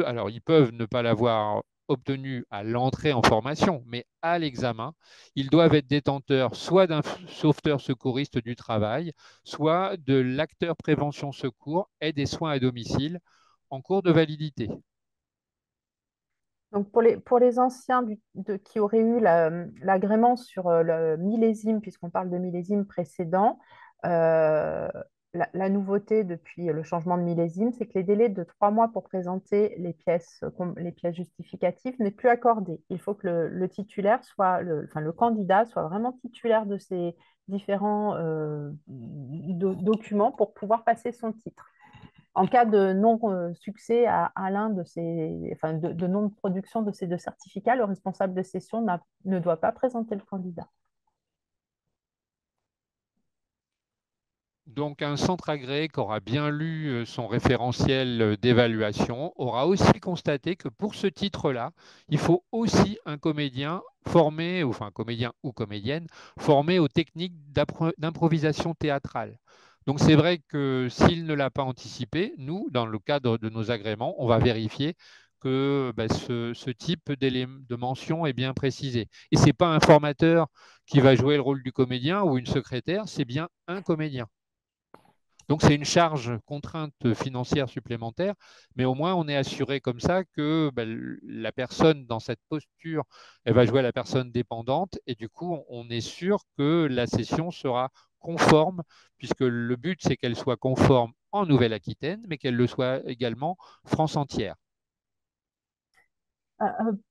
alors, ils peuvent ne pas l'avoir obtenu à l'entrée en formation, mais à l'examen, ils doivent être détenteurs soit d'un sauveteur secouriste du travail, soit de l'acteur prévention secours et des soins à domicile en cours de validité. Donc pour les anciens qui auraient eu l'agrément sur le millésime, puisqu'on parle de millésime précédent, euh, la nouveauté depuis le changement de millésime, c'est que les délais de 3 mois pour présenter les pièces justificatives n'est plus accordé. Il faut que le titulaire enfin, le candidat soit vraiment titulaire de ces différents documents pour pouvoir passer son titre. En cas de non-succès à l'un de ces, enfin de non-production de ces deux certificats, le responsable de session ne doit pas présenter le candidat. Donc, un centre agréé qui aura bien lu son référentiel d'évaluation aura aussi constaté que pour ce titre-là, il faut aussi un comédien formé, enfin un comédien ou comédienne formé aux techniques d'improvisation théâtrale. Donc, c'est vrai que s'il ne l'a pas anticipé, nous, dans le cadre de nos agréments, on va vérifier que ce type de mention est bien précisé. Et ce n'est pas un formateur qui va jouer le rôle du comédien ou une secrétaire, c'est bien un comédien. Donc, c'est une charge contrainte financière supplémentaire, mais au moins, on est assuré comme ça que la personne dans cette posture, elle va jouer à la personne dépendante et du coup, on est sûr que la session sera conforme, puisque le but, c'est qu'elle soit conforme en Nouvelle-Aquitaine, mais qu'elle le soit également France entière.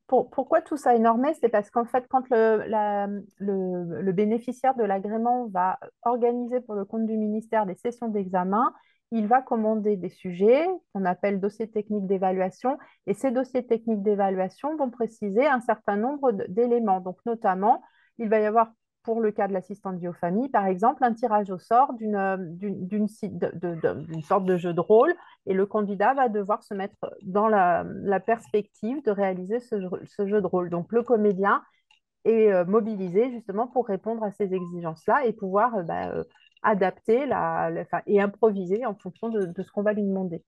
Pourquoi tout ça est normé? C'est parce qu'en fait, quand le bénéficiaire de l'agrément va organiser pour le compte du ministère des sessions d'examen, il va commander des sujets qu'on appelle dossiers techniques d'évaluation, et ces dossiers techniques d'évaluation vont préciser un certain nombre d'éléments. Donc, notamment, il va y avoir, pour le cas de l'assistante vie aux familles, par exemple, un tirage au sort d'une sorte de jeu de rôle et le candidat va devoir se mettre dans la perspective de réaliser ce jeu de rôle. Donc le comédien est mobilisé justement pour répondre à ces exigences-là et pouvoir adapter et improviser en fonction de ce qu'on va lui demander.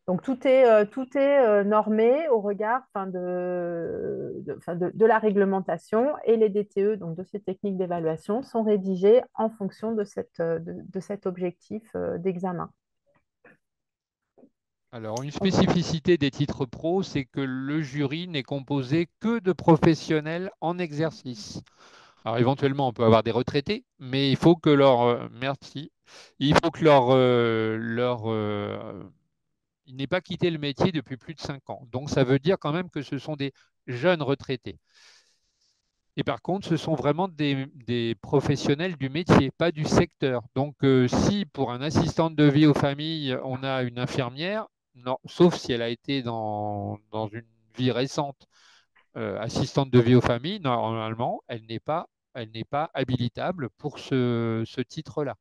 Donc tout est normé au regard de la réglementation et les DTE, donc dossiers techniques d'évaluation, sont rédigés en fonction de cet objectif d'examen. Alors, une spécificité des titres pro, c'est que le jury n'est composé que de professionnels en exercice. Alors, éventuellement, on peut avoir des retraités, mais il faut que il faut que ils n'aient pas quitté le métier depuis plus de 5 ans. Donc, ça veut dire quand même que ce sont des jeunes retraités. Et par contre, ce sont vraiment des professionnels du métier, pas du secteur. Donc, si pour un assistante de vie aux familles, on a une infirmière, non, sauf si elle a été dans une vie récente assistante de vie aux familles, normalement, elle n'est pas habilitable pour ce titre-là.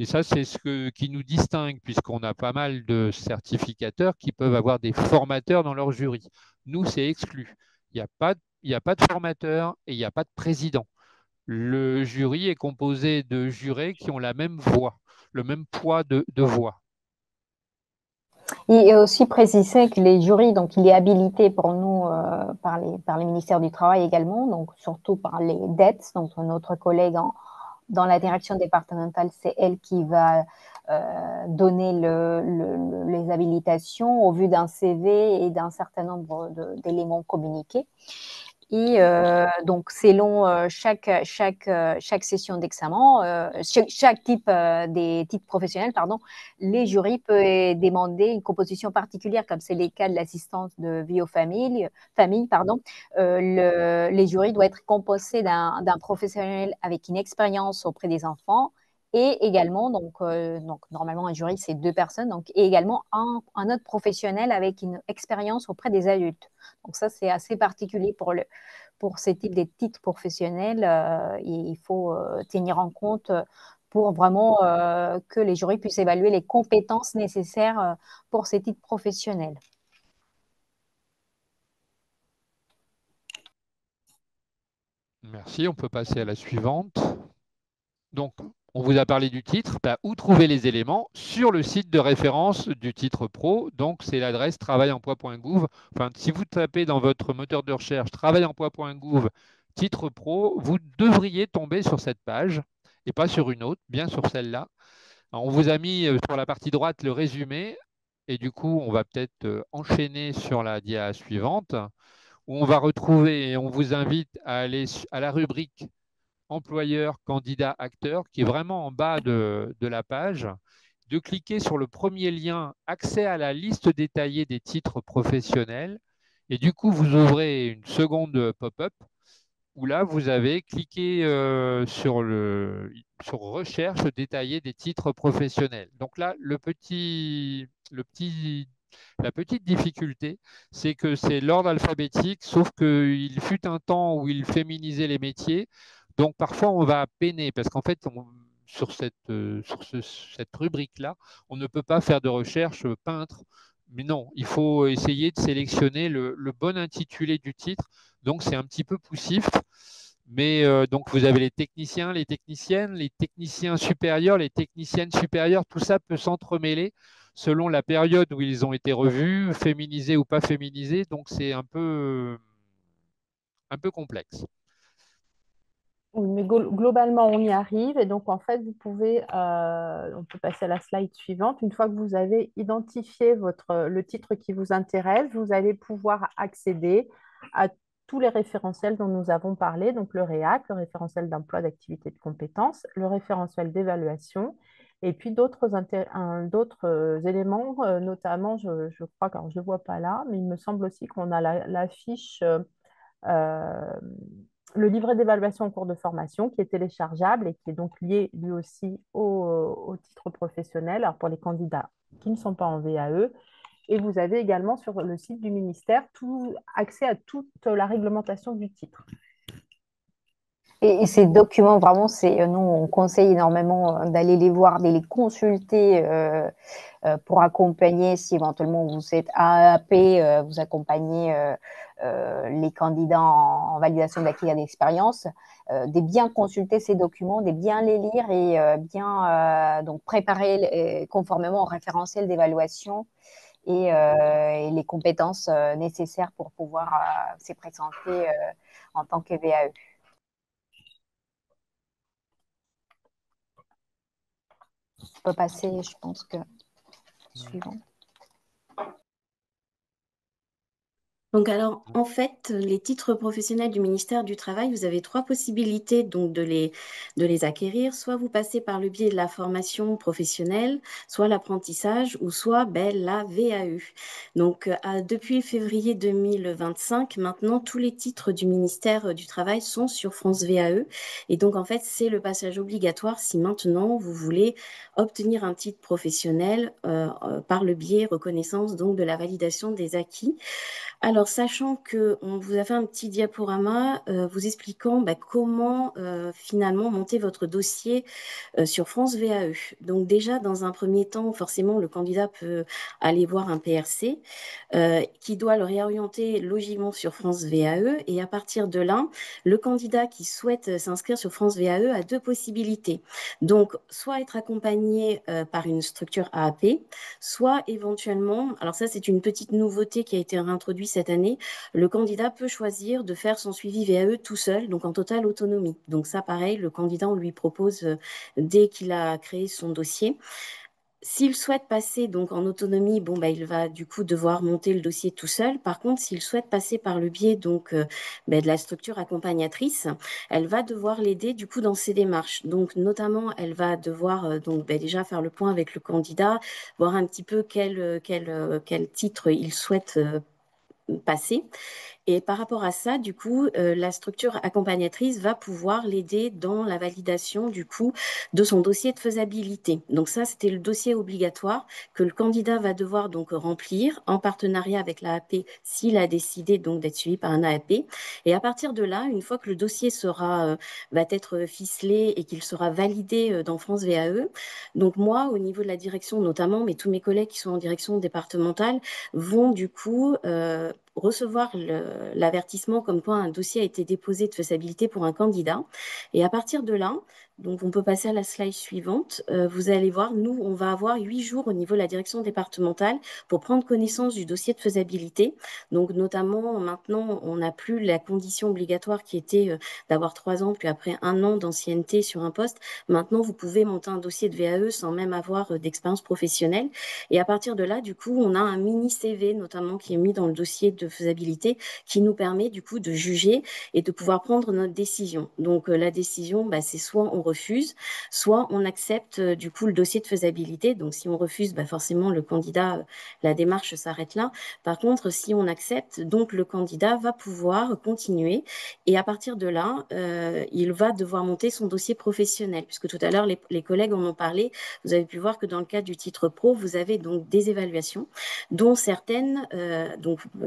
Et ça, c'est qui nous distingue, puisqu'on a pas mal de certificateurs qui peuvent avoir des formateurs dans leur jury. Nous, c'est exclu. Il n'y a pas de formateur et il n'y a pas de président. Le jury est composé de jurés qui ont la même voix, le même poids de voix. Et aussi préciser que les jurys, donc il est habilité pour nous par les ministères du Travail également, donc surtout par les DETS, donc notre collègue dans la direction départementale, c'est elle qui va donner les habilitations au vu d'un CV et d'un certain nombre d'éléments communiqués. Et donc, selon chaque session d'examen, chaque type des titres professionnels, les jurys peuvent demander une composition particulière, comme c'est le cas de l'assistance de vie aux familles. Les jurys doivent être composés d'un professionnel avec une expérience auprès des enfants et également, donc normalement, un jury, c'est 2 personnes, et également un autre professionnel avec une expérience auprès des adultes. Donc ça, c'est assez particulier pour ces types de titres professionnels. Il faut tenir en compte pour vraiment que les jurys puissent évaluer les compétences nécessaires pour ces titres professionnels. Merci, on peut passer à la suivante. Donc, on vous a parlé du titre. Où trouver les éléments? Sur le site de référence du titre pro. Donc, c'est l'adresse travailemploi.gouv. Enfin, si vous tapez dans votre moteur de recherche travailemploi.gouv titre pro, vous devriez tomber sur cette page et pas sur une autre, bien sur celle-là. On vous a mis sur la partie droite le résumé Et du coup, on va peut-être enchaîner sur la dia suivante, où on va retrouver, et on vous invite à aller à la rubrique employeur, candidat, acteur, qui est vraiment en bas de la page, de cliquer sur le premier lien accès à la liste détaillée des titres professionnels. Et du coup, vous ouvrez une seconde pop-up où là, vous avez cliqué sur recherche détaillée des titres professionnels. Donc là, la petite difficulté, c'est que c'est l'ordre alphabétique, sauf qu'il fut un temps où il féminisait les métiers. Donc parfois, on va peiner parce qu'en fait, cette rubrique-là, on ne peut pas faire de recherche peintre. Mais non, il faut essayer de sélectionner le bon intitulé du titre. Donc c'est un petit peu poussif. Mais donc vous avez les techniciens, les techniciennes, les techniciens supérieurs, les techniciennes supérieures, tout ça peut s'entremêler selon la période où ils ont été revus, féminisés ou pas féminisés. Donc c'est un peu complexe. Oui, mais globalement, on y arrive. Et donc, en fait, vous pouvez, on peut passer à la slide suivante. Une fois que vous avez identifié le titre qui vous intéresse, vous allez pouvoir accéder à tous les référentiels dont nous avons parlé. Donc, le REAC, le référentiel d'emploi, d'activité, de compétences, le référentiel d'évaluation, et puis d'autres éléments, notamment, je crois, car je ne le vois pas là, mais il me semble aussi qu'on a la fiche. Euh, le livret d'évaluation en cours de formation qui est téléchargeable et qui est donc lié lui aussi au titre professionnel, alors pour les candidats qui ne sont pas en VAE. Et vous avez également sur le site du ministère accès à toute la réglementation du titre. Et ces documents, vraiment, nous, on conseille énormément d'aller les voir, d'aller les consulter pour accompagner, si éventuellement vous êtes AAP, vous accompagnez les candidats en validation d'acquis et d'expérience, de bien consulter ces documents, de bien les lire et bien donc préparer conformément au référentiel d'évaluation et les compétences nécessaires pour pouvoir se présenter en tant que VAE. On peut passer, je pense que suivant. Donc alors, en fait, les titres professionnels du ministère du Travail, vous avez trois possibilités donc de les acquérir. Soit vous passez par le biais de la formation professionnelle, soit l'apprentissage, ou soit la VAE. Donc, depuis février 2025, maintenant, tous les titres du ministère du Travail sont sur France VAE. Et donc, en fait, c'est le passage obligatoire si maintenant vous voulez obtenir un titre professionnel par le biais reconnaissance donc de la validation des acquis. Alors, sachant qu'on vous a fait un petit diaporama vous expliquant comment finalement monter votre dossier sur France VAE. Donc déjà, dans un premier temps, forcément, le candidat peut aller voir un PRC qui doit le réorienter logiquement sur France VAE. Et à partir de là, le candidat qui souhaite s'inscrire sur France VAE a deux possibilités. Donc, soit être accompagné par une structure AAP, soit éventuellement, alors ça c'est une petite nouveauté qui a été réintroduite cette année, le candidat peut choisir de faire son suivi VAE tout seul, donc en totale autonomie. Donc ça pareil, le candidat on lui propose dès qu'il a créé son dossier. S'il souhaite passer donc en autonomie, il va du coup devoir monter le dossier tout seul. Par contre, s'il souhaite passer par le biais donc de la structure accompagnatrice, elle va devoir l'aider du coup dans ses démarches. Donc notamment, elle va devoir déjà faire le point avec le candidat, voir un petit peu quel titre il souhaite passer. Et par rapport à ça, du coup, la structure accompagnatrice va pouvoir l'aider dans la validation, du coup, de son dossier de faisabilité. Donc ça, c'était le dossier obligatoire que le candidat va devoir donc remplir en partenariat avec l'AAP s'il a décidé donc d'être suivi par un AAP. Et à partir de là, une fois que le dossier va être ficelé et qu'il sera validé dans France VAE, donc moi, au niveau de la direction notamment, mais tous mes collègues qui sont en direction départementale vont du coup recevoir l'avertissement comme quoi un dossier a été déposé de faisabilité pour un candidat. Et à partir de là, Donc, on peut passer à la slide suivante. Vous allez voir, nous, on va avoir 8 jours au niveau de la direction départementale pour prendre connaissance du dossier de faisabilité. Donc, notamment, maintenant, on n'a plus la condition obligatoire qui était d'avoir 3 ans, puis après 1 an d'ancienneté sur un poste. Maintenant, vous pouvez monter un dossier de VAE sans même avoir d'expérience professionnelle. Et à partir de là, du coup, on a un mini CV, notamment, qui est mis dans le dossier de faisabilité, qui nous permet, du coup, de juger et de pouvoir prendre notre décision. Donc, la décision, bah, c'est soit on refuse, soit on accepte du coup le dossier de faisabilité. Donc, si on refuse, bah, forcément, le candidat, la démarche s'arrête là. Par contre, si on accepte, donc le candidat va pouvoir continuer et à partir de là, il va devoir monter son dossier professionnel. Puisque tout à l'heure, les collègues en ont parlé, vous avez pu voir que dans le cadre du titre pro, vous avez donc des évaluations, dont certaines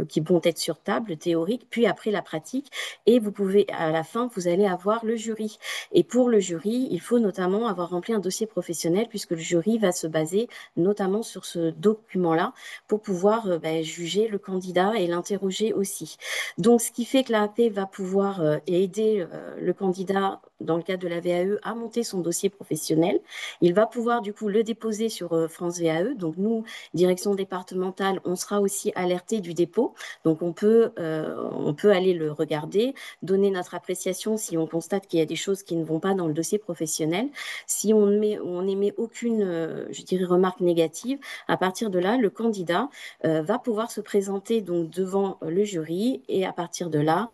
qui vont être sur table, théorique, puis après la pratique. Et vous pouvez, à la fin, vous allez avoir le jury. Et pour le jury, il faut notamment avoir rempli un dossier professionnel puisque le jury va se baser notamment sur ce document-là pour pouvoir juger le candidat et l'interroger aussi. Donc, ce qui fait que l'AAP va pouvoir aider le candidat dans le cadre de la VAE à monter son dossier professionnel. Il va pouvoir du coup le déposer sur France VAE. Donc, nous, direction départementale, on sera aussi alerté du dépôt. Donc, on peut aller le regarder, donner notre appréciation si on constate qu'il y a des choses qui ne vont pas dans le dossier professionnel. Si on n'émet aucune, je dirais, remarque négative, à partir de là, le candidat va pouvoir se présenter donc devant le jury et à partir de là,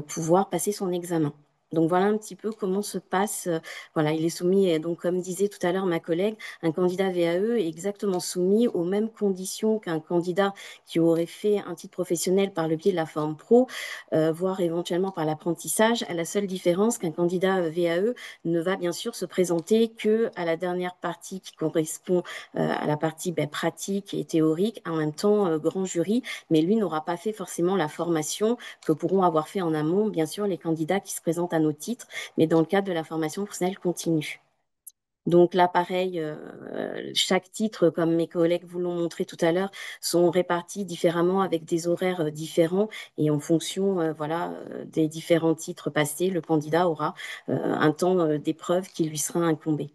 pouvoir passer son examen. Donc voilà un petit peu comment se passe. Voilà, il est soumis, donc comme disait tout à l'heure ma collègue, un candidat VAE est exactement soumis aux mêmes conditions qu'un candidat qui aurait fait un titre professionnel par le biais de la forme pro, voire éventuellement par l'apprentissage, à la seule différence qu'un candidat VAE ne va bien sûr se présenter que à la dernière partie qui correspond à la partie pratique et théorique, en même temps grand jury, mais lui n'aura pas fait forcément la formation que pourront avoir fait en amont, bien sûr, les candidats qui se présentent à nos titres, mais dans le cadre de la formation professionnelle continue. Donc là, pareil, chaque titre, comme mes collègues vous l'ont montré tout à l'heure, sont répartis différemment avec des horaires différents et en fonction des différents titres passés, le candidat aura un temps d'épreuve qui lui sera incombé.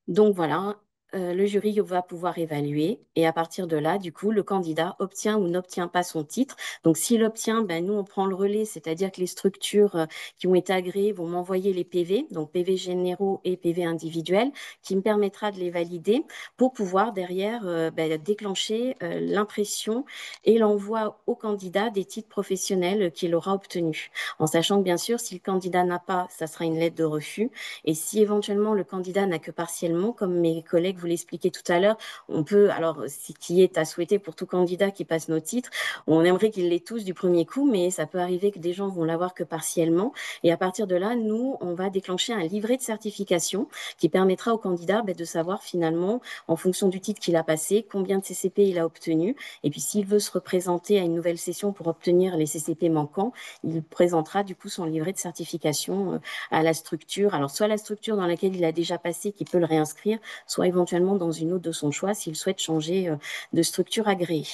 Donc voilà, le jury va pouvoir évaluer et à partir de là, du coup, le candidat obtient ou n'obtient pas son titre. Donc s'il obtient, nous, on prend le relais, c'est-à-dire que les structures qui ont été agréées vont m'envoyer les PV, donc PV généraux et PV individuels, qui me permettra de les valider pour pouvoir derrière déclencher l'impression et l'envoi au candidat des titres professionnels qu'il aura obtenus. En sachant que bien sûr, si le candidat n'a pas, ça sera une lettre de refus. Et si éventuellement le candidat n'a que partiellement, comme mes collègues vous l'expliquaient tout à l'heure, on peut, alors ce qui est à souhaiter pour tout candidat qui passe nos titres, on aimerait qu'ils l'aient tous du premier coup, mais ça peut arriver que des gens vont l'avoir que partiellement. Et à partir de là, nous, on va déclencher un livret de certification qui permettra au candidat de savoir finalement, en fonction du titre qu'il a passé, combien de CCP il a obtenu. Et puis s'il veut se représenter à une nouvelle session pour obtenir les CCP manquants, il présentera du coup son livret de certification à la structure. Alors, soit la structure dans laquelle il a déjà passé, qui peut le réinscrire, soit éventuellement dans une autre de son choix s'il souhaite changer de structure agréée.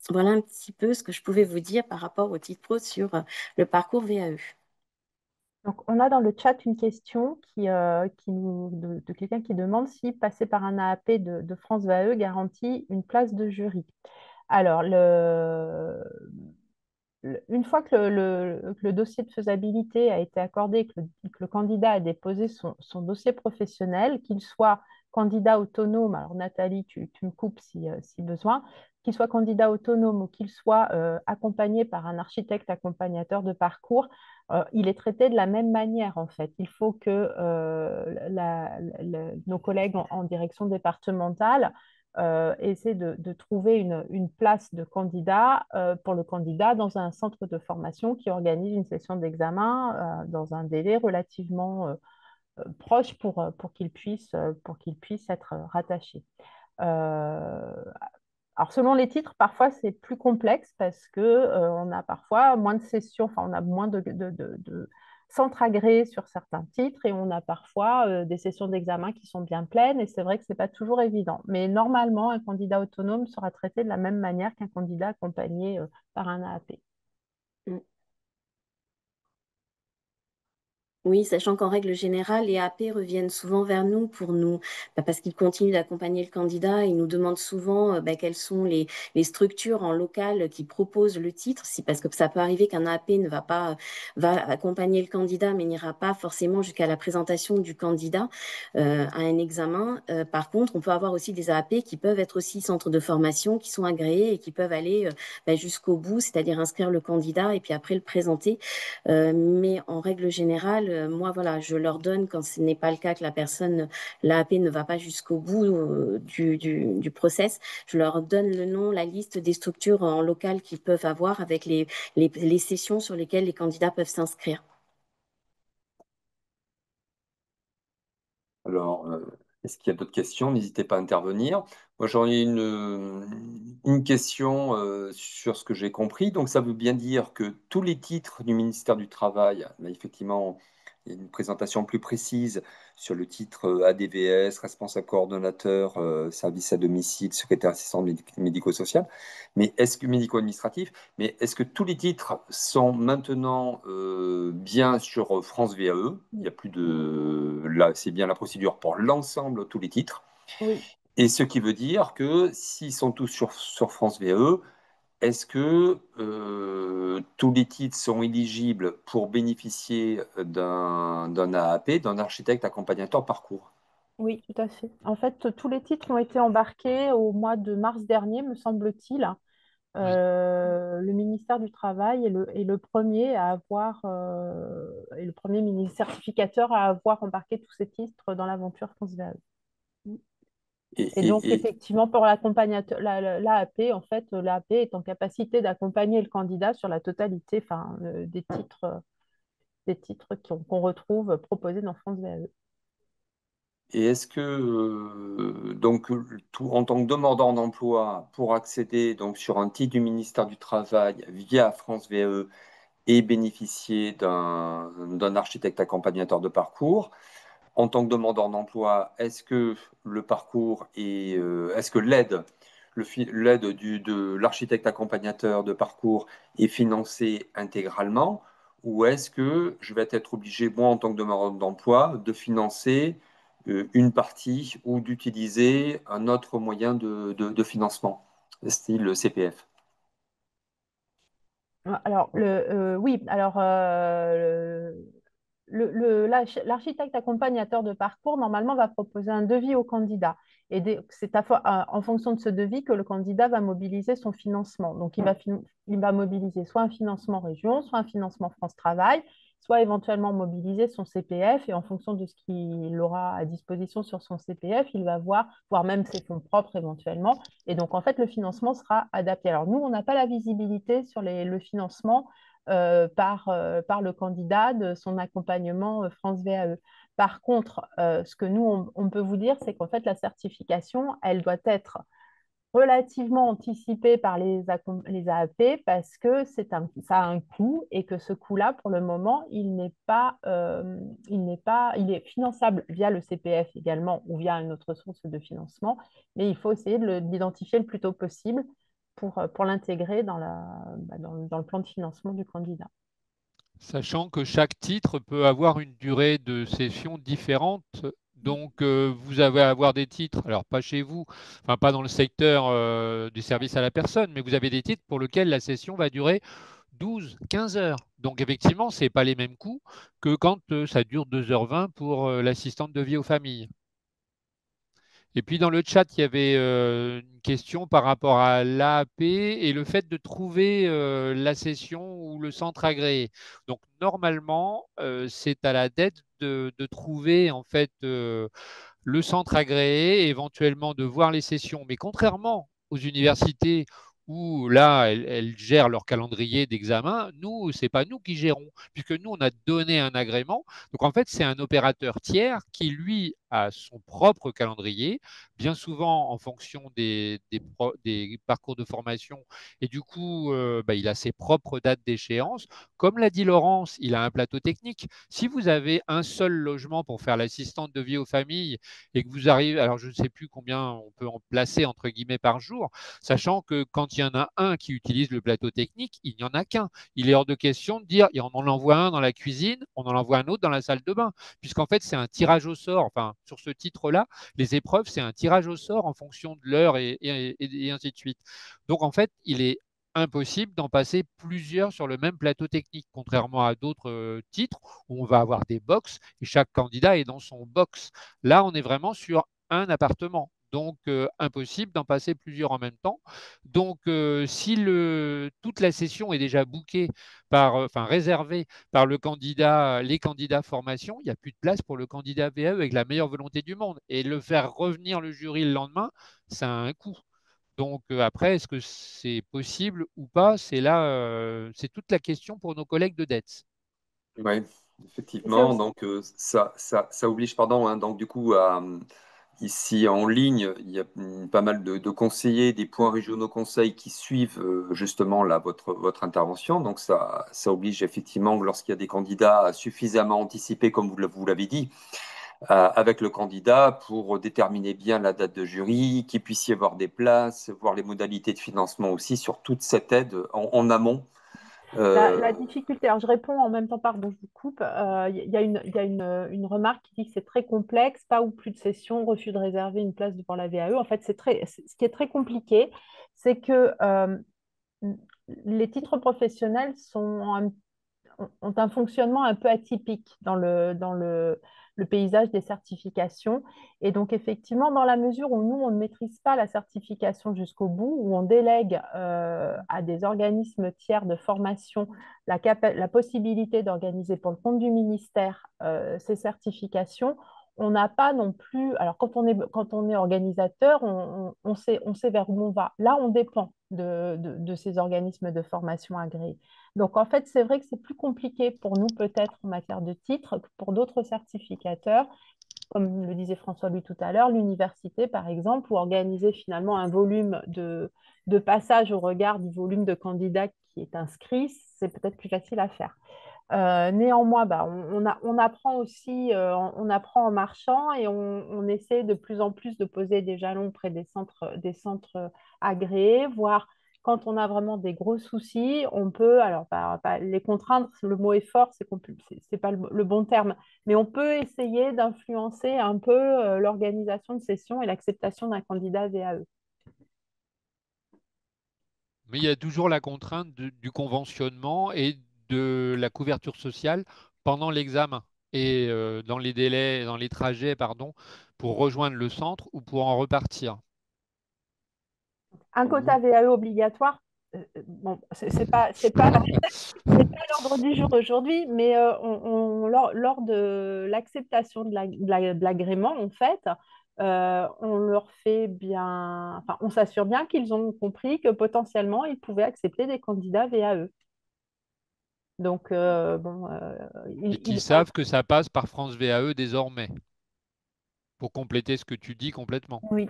Voilà un petit peu ce que je pouvais vous dire par rapport au titre pro sur le parcours VAE. Donc, on a dans le chat une question de quelqu'un qui demande si passer par un AAP de France VAE garantit une place de jury. Alors, une fois que le dossier de faisabilité a été accordé, que le candidat a déposé son dossier professionnel, qu'il soit candidat autonome, alors Nathalie, tu me coupes si besoin, qu'il soit candidat autonome ou qu'il soit accompagné par un architecte accompagnateur de parcours, il est traité de la même manière en fait. Il faut que nos collègues en direction départementale essaie de trouver une place de candidat pour le candidat dans un centre de formation qui organise une session d'examen dans un délai relativement proche pour qu'il puisse être rattaché. Euh, alors, selon les titres, parfois c'est plus complexe parce que on a parfois moins de sessions, enfin on a moins de centres agréés sur certains titres et on a parfois des sessions d'examen qui sont bien pleines et c'est vrai que c'est pas toujours évident. Mais normalement, un candidat autonome sera traité de la même manière qu'un candidat accompagné par un AAP. Mm. Oui, sachant qu'en règle générale, les AP reviennent souvent vers nous parce qu'ils continuent d'accompagner le candidat. Ils nous demandent souvent quelles sont les structures en local qui proposent le titre. Parce que ça peut arriver qu'un AP ne va pas, va accompagner le candidat, mais n'ira pas forcément jusqu'à la présentation du candidat à un examen. Par contre, on peut avoir aussi des AP qui peuvent être aussi centres de formation, qui sont agréés et qui peuvent aller jusqu'au bout, c'est-à-dire inscrire le candidat et puis après le présenter. Mais en règle générale, moi, voilà, je leur donne, quand ce n'est pas le cas, que l'AAP ne va pas jusqu'au bout du process, je leur donne le nom, la liste des structures en local qu'ils peuvent avoir avec les sessions sur lesquelles les candidats peuvent s'inscrire. Alors, est-ce qu'il y a d'autres questions? N'hésitez pas à intervenir. Moi, j'en ai une question sur ce que j'ai compris. Donc, ça veut bien dire que tous les titres du ministère du Travail, là, effectivement, il y a une présentation plus précise sur le titre ADVS, responsable coordonnateur, service à domicile, secrétaire assistant médico-social, mais est-ce que médico-administratif, mais est-ce que tous les titres sont maintenant bien sur France VAE? Il y a plus de là, c'est bien la procédure pour l'ensemble, tous les titres. Oui. Et ce qui veut dire que s'ils sont tous sur France VAE, est-ce que tous les titres sont éligibles pour bénéficier d'un AAP, d'un architecte accompagnateur parcours? Oui, tout à fait. En fait, tous les titres ont été embarqués au mois de mars dernier, me semble-t-il. Oui. Le ministère du Travail est le premier à avoir, est le premier certificateur à avoir embarqué tous ces titres dans l'aventure France VAE. Et, Et et- donc, et- effectivement, pour l'accompagnateur, l'AAP, en fait, l'AAP est en capacité d'accompagner le candidat sur la totalité, enfin, des titres qu'on retrouve proposés dans France VAE. Et est-ce que donc en tant que demandeur d'emploi pour accéder donc sur un titre du ministère du Travail via France VAE et bénéficier d'un architecte accompagnateur de parcours, en tant que demandeur d'emploi, est-ce que le parcours est-ce que l'aide de l'architecte accompagnateur de parcours est financée intégralement, ou est-ce que je vais être obligé, moi, en tant que demandeur d'emploi, de financer une partie ou d'utiliser un autre moyen de financement, style le CPF? Alors, oui, alors l'architecte accompagnateur de parcours, normalement, va proposer un devis au candidat. Et c'est en fonction de ce devis que le candidat va mobiliser son financement. Donc, il va mobiliser soit un financement région, soit un financement France Travail, soit éventuellement mobiliser son CPF. Et en fonction de ce qu'il aura à disposition sur son CPF, il va voire même ses fonds propres éventuellement. Et donc, en fait, le financement sera adapté. Alors, nous, on n'a pas la visibilité sur le financement par le candidat de son accompagnement France VAE. Par contre, ce que nous, on peut vous dire, c'est qu'en fait, la certification, elle doit être relativement anticipée par les AAP parce que ça a un coût et que ce coût-là, pour le moment, il est finançable via le CPF également ou via une autre source de financement, mais il faut essayer de l'identifier le plus tôt possible pour l'intégrer dans le plan de financement du candidat. Sachant que chaque titre peut avoir une durée de session différente. Donc, vous allez avoir des titres, alors pas chez vous, enfin pas dans le secteur du service à la personne, mais vous avez des titres pour lesquels la session va durer 12, 15 heures. Donc, effectivement, ce n'est pas les mêmes coûts que quand ça dure 2h20 pour l'assistante de vie aux familles. Et puis dans le chat, il y avait une question par rapport à l'AAP et le fait de trouver la session ou le centre agréé. Donc normalement, c'est à la dette de trouver en fait le centre agréé, éventuellement de voir les sessions. Mais contrairement aux universités où là, elles gèrent leur calendrier d'examen, nous, ce n'est pas nous qui gérons, puisque nous, on a donné un agrément. Donc en fait, c'est un opérateur tiers qui, lui, à son propre calendrier, bien souvent en fonction des parcours de formation. Et du coup, il a ses propres dates d'échéance. Comme l'a dit Laurence, il a un plateau technique. Si vous avez un seul logement pour faire l'assistante de vie aux familles et que vous arrivez, alors je ne sais plus combien on peut en placer entre guillemets par jour, sachant que quand il y en a un qui utilise le plateau technique, il n'y en a qu'un. Il est hors de question de dire on en envoie un dans la cuisine, on en envoie un autre dans la salle de bain, puisqu'en fait c'est un tirage au sort. Enfin, sur ce titre-là, les épreuves, c'est un tirage au sort en fonction de l'heure et ainsi de suite. Donc en fait, il est impossible d'en passer plusieurs sur le même plateau technique, contrairement à d'autres titres où on va avoir des box et chaque candidat est dans son box. Là, on est vraiment sur un appartement. Donc, impossible d'en passer plusieurs en même temps. Donc, si toute la session est déjà bookée enfin réservée par les candidats formation, il n'y a plus de place pour le candidat VAE avec la meilleure volonté du monde. Et le faire revenir le jury le lendemain, ça a un coût. Donc après, est-ce que c'est possible ou pas? C'est toute la question pour nos collègues de DETS. Oui, Et c'est effectivement. aussi, Donc, ça oblige, pardon, hein, donc du coup, ici en ligne, il y a pas mal de conseillers, des points régionaux conseils qui suivent justement là, votre intervention. Donc, ça oblige effectivement, lorsqu'il y a des candidats à suffisamment anticiper, comme vous l'avez dit, avec le candidat pour déterminer bien la date de jury, qu'il puisse y avoir des places, voir les modalités de financement aussi sur toute cette aide en amont. la Euh, difficulté, alors je réponds en même temps, pardon, je vous coupe. Il y a une remarque qui dit que c'est très complexe, pas ou plus de session, refus de réserver une place devant la VAE. En fait, ce qui est très compliqué, c'est que les titres professionnels ont un fonctionnement un peu atypique le paysage des certifications. Et donc, effectivement, dans la mesure où nous, on ne maîtrise pas la certification jusqu'au bout, où on délègue à des organismes tiers de formation la possibilité d'organiser pour le compte du ministère ces certifications, on n'a pas non plus. Alors, quand on est organisateur, on sait vers où on va. Là, on dépend de ces organismes de formation agréés. Donc, en fait, c'est vrai que c'est plus compliqué pour nous, peut-être, en matière de titres, que pour d'autres certificateurs, comme le disait François-Louis tout à l'heure, l'université, par exemple, ou organiser finalement un volume de passage au regard du volume de candidats qui est inscrit, c'est peut-être plus facile à faire. Néanmoins, on apprend aussi, on apprend en marchant et on essaie de plus en plus de poser des jalons auprès des centres agréés, voire quand on a vraiment des gros soucis, on peut, alors pas les contraindre, le mot est fort, c'est pas le bon terme, mais on peut essayer d'influencer un peu l'organisation de session et l'acceptation d'un candidat VAE. Mais il y a toujours la contrainte du conventionnement et de la couverture sociale pendant l'examen et dans les délais, dans les trajets, pardon, pour rejoindre le centre ou pour en repartir. Un quota VAE obligatoire, bon, c'est pas l'ordre du jour aujourd'hui, mais lors de l'acceptation de l'agrément, en fait, on leur fait bien, enfin, on s'assure bien qu'ils ont compris que potentiellement, ils pouvaient accepter des candidats VAE. Donc, bon, Et qui savent que ça passe par France VAE désormais, pour compléter ce que tu dis complètement. oui.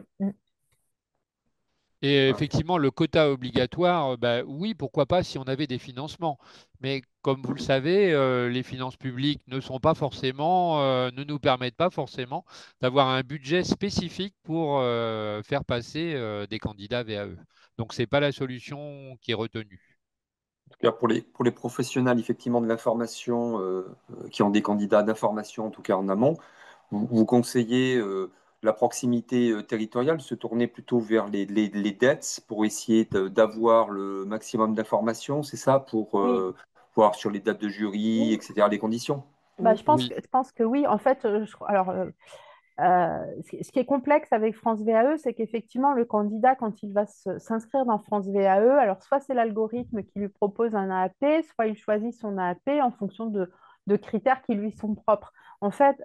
Et effectivement, le quota obligatoire, oui, pourquoi pas si on avait des financements. Mais comme vous le savez, les finances publiques ne nous permettent pas forcément d'avoir un budget spécifique pour faire passer des candidats VAE. Donc, ce n'est pas la solution qui est retenue. En tout cas, pour les professionnels, effectivement, de l'information, qui ont des candidats d'information, en tout cas en amont, vous conseillez la proximité territoriale, se tourner plutôt vers les DETS pour essayer d'avoir le maximum d'informations, c'est ça, pour Oui, voir sur les dates de jury, oui. etc., les conditions? Oui, Je pense que oui. En fait, ce qui est complexe avec France VAE, c'est qu'effectivement, le candidat, quand il va s'inscrire dans France VAE, alors soit c'est l'algorithme qui lui propose un AAP, soit il choisit son AAP en fonction de critères qui lui sont propres. En fait,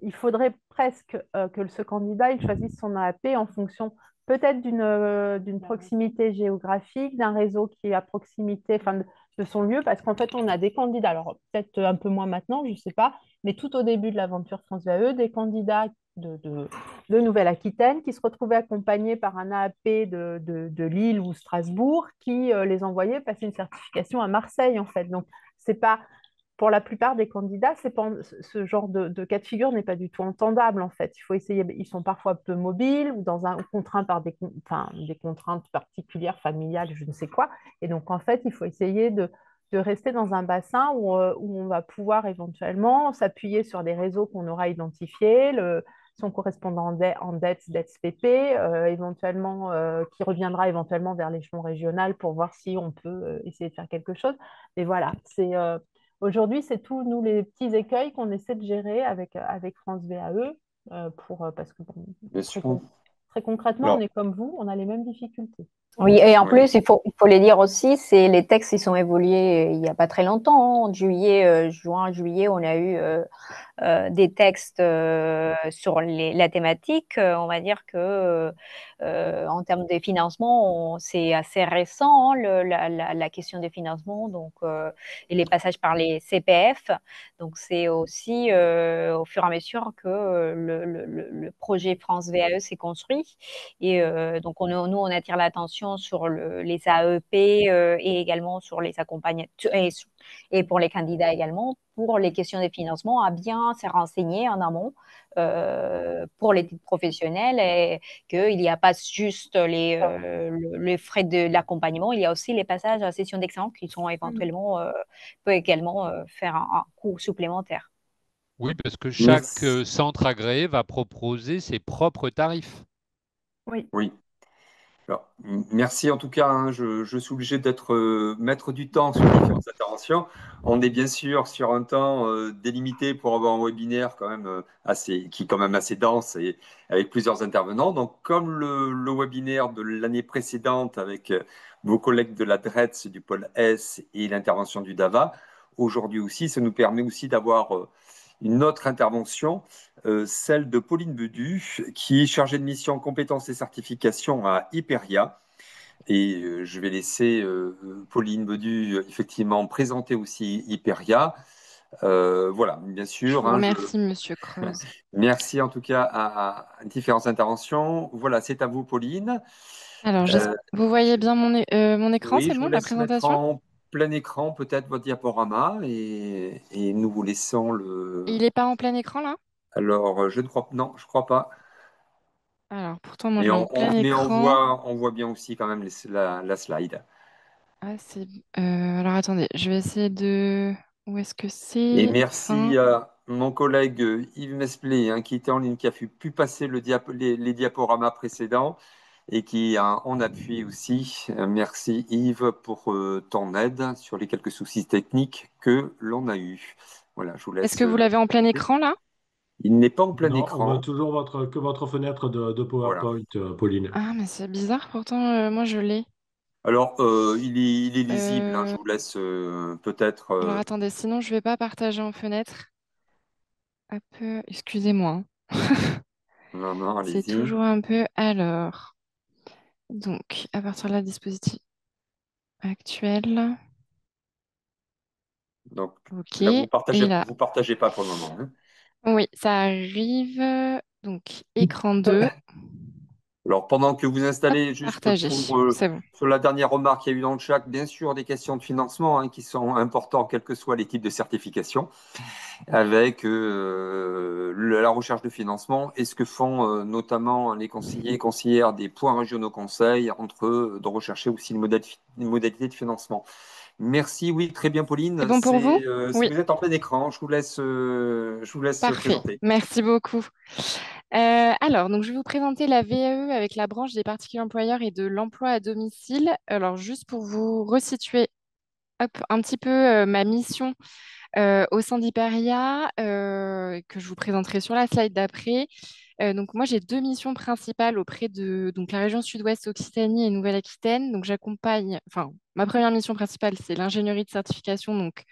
il faudrait presque que ce candidat il choisisse son AAP en fonction peut-être d'une proximité géographique, d'un réseau qui est à proximité, enfin, de son lieu, parce qu'en fait, on a des candidats, alors peut-être un peu moins maintenant, je ne sais pas, mais tout au début de l'aventure France VAE, des candidats de Nouvelle-Aquitaine qui se retrouvaient accompagnés par un AAP de Lille ou Strasbourg qui les envoyait passer une certification à Marseille, en fait. Donc, c'est pas, pour la plupart des candidats, ce genre de cas de figure n'est pas du tout entendable, en fait. Il faut essayer, ils sont parfois peu mobiles ou contraints par des contraintes particulières, familiales, je ne sais quoi. Et donc, en fait, il faut essayer de rester dans un bassin où on va pouvoir éventuellement s'appuyer sur des réseaux qu'on aura identifiés, son correspondant en DETS, DETS-PP, éventuellement, qui reviendra éventuellement vers l'échelon régional pour voir si on peut essayer de faire quelque chose. Mais voilà, aujourd'hui, c'est tous nous les petits écueils qu'on essaie de gérer avec France VAE, parce que bon, Bien sûr. très concrètement, on Alors, est comme vous, on a les mêmes difficultés. Oui, et en oui. plus, il faut les dire aussi, c'est les textes qui sont évolués il n'y a pas très longtemps. Hein. En juillet, juin, juillet, on a eu des textes sur la thématique. On va dire que en termes de financement, c'est assez récent, hein, la question des financements, donc, et les passages par les CPF. Donc, c'est aussi au fur et à mesure que le projet France VAE s'est construit. Et donc, nous, on attire l'attention sur les AEP et également sur les accompagnateurs et pour les candidats également, pour les questions de financement, à bien se renseigner en amont pour les titres professionnels et qu'il n'y a pas juste les frais de l'accompagnement, il y a aussi les passages à la session d'excellence qui sont éventuellement, peut également faire un coût supplémentaire. Oui, parce que chaque Merci. centre agréé va proposer ses propres tarifs. Oui. Oui. Alors, merci en tout cas, hein. Je suis obligé d'être maître du temps sur les différentes interventions. On est bien sûr sur un temps délimité pour avoir un webinaire quand même qui est quand même assez dense et avec plusieurs intervenants. Donc, comme le webinaire de l'année précédente avec vos collègues de la DRETS, du pôle S et l'intervention du DAVA, aujourd'hui aussi, ça nous permet aussi d'avoir une autre intervention, celle de Pauline Bedu, qui est chargée de mission compétences et certifications à Hyperia. Et je vais laisser Pauline Bedu effectivement présenter aussi Hyperia. Voilà, bien Je sûr. vous Hein, remercie, Monsieur Creuse. Merci en tout cas à différentes interventions. Voilà, c'est à vous, Pauline. Alors, Euh, vous voyez bien mon écran, oui, c'est je vous bon, la laisse mettre présentation? en plein écran peut-être votre diaporama et nous vous laissons Il le. n'est pas en plein écran là? Alors, je ne crois non, je crois pas. Alors, pourtant, moi, je l'ai en plein Mais écran. on voit bien aussi quand même la slide. Ah, alors, attendez, je vais essayer de... Où est-ce que Et c'est? Fin. merci à mon collègue Yves Mesplé, hein, qui était en ligne, qui a pu passer les diaporamas précédents et qui a en appui aussi. Merci Yves pour ton aide sur les quelques soucis techniques que l'on a eus. Voilà, je vous Est-ce que laisse. vous l'avez en plein écran là? Il n'est pas en plein Non, on voit écran. toujours que votre fenêtre de Voilà. PowerPoint, Pauline. Ah, mais c'est bizarre, pourtant, moi, je l'ai. Alors, il est lisible, hein, je Euh, vous laisse peut-être. Alors, attendez, sinon, je vais pas partager en fenêtre. Hop, excusez-moi, hein. Non, non, C'est allez-y. toujours un peu... Alors, donc, à partir de la dispositif actuel. Donc Ok, là, et là, vous partagez pas pour le moment. Hein. oui, ça arrive. Donc, écran 2. Alors, pendant que vous Hop, installez, juste partagé. pour C'est bon. sur la dernière remarque qu'il y a eu dans le chat, bien sûr, des questions de financement hein, qui sont importantes, quels que soient les types de certification, avec la recherche de financement et ce que font notamment les conseillers et conseillères des points régionaux conseils entre eux, de rechercher aussi les modalités de financement. Merci, oui, très bien, C'est Pauline. bon pour vous? Si Oui, vous êtes en plein écran, je vous laisse parfait. présenter. Merci beaucoup. Alors, donc, je vais vous présenter la VAE avec la branche des particuliers employeurs et de l'emploi à domicile. Alors, juste pour vous resituer hop, un petit peu ma mission au sein d'Hyperia, que je vous présenterai sur la slide d'après. Donc moi, j'ai deux missions principales auprès de donc, la région Sud-Ouest, Occitanie et Nouvelle-Aquitaine. Donc j'accompagne, enfin, ma première mission principale, c'est l'ingénierie de certification. Donc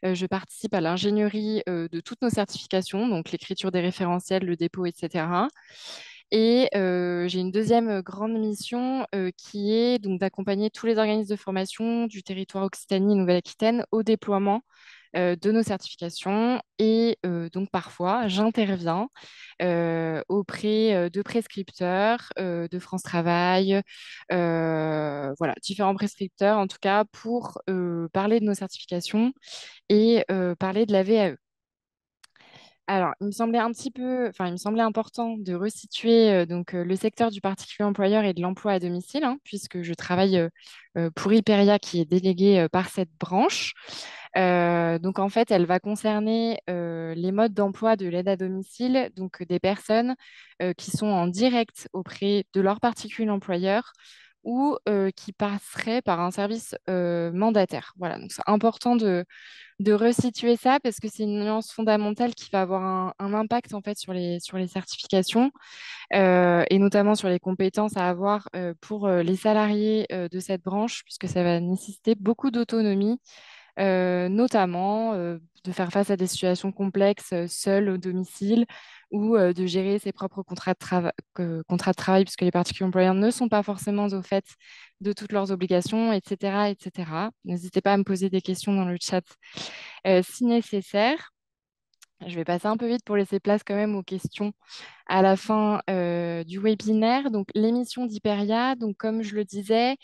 je participe à l'ingénierie de toutes nos certifications, donc l'écriture des référentiels, le dépôt, etc. Et j'ai une deuxième grande mission qui est donc d'accompagner tous les organismes de formation du territoire Occitanie et Nouvelle-Aquitaine au déploiement de nos certifications. Et donc parfois, j'interviens auprès de prescripteurs, de France Travail, voilà, différents prescripteurs en tout cas pour parler de nos certifications et parler de la VAE. Alors, il me semblait il me semblait important de resituer le secteur du particulier employeur et de l'emploi à domicile, hein, puisque je travaille pour Hyperia, qui est déléguée par cette branche. Donc, en fait, elle va concerner les modes d'emploi de l'aide à domicile, donc des personnes qui sont en direct auprès de leur particulier employeur ou qui passeraient par un service mandataire. Voilà, donc c'est important de resituer ça parce que c'est une nuance fondamentale qui va avoir un impact en fait sur les certifications et notamment sur les compétences à avoir pour les salariés de cette branche puisque ça va nécessiter beaucoup d'autonomie, notamment de faire face à des situations complexes seul au domicile ou de gérer ses propres contrats de travail puisque les particuliers employeurs ne sont pas forcément au fait de toutes leurs obligations, etc., etc. N'hésitez pas à me poser des questions dans le chat si nécessaire. Je vais passer un peu vite pour laisser place quand même aux questions à la fin du webinaire. Donc, l'émission d'Hyperia, donc, comme je le disais,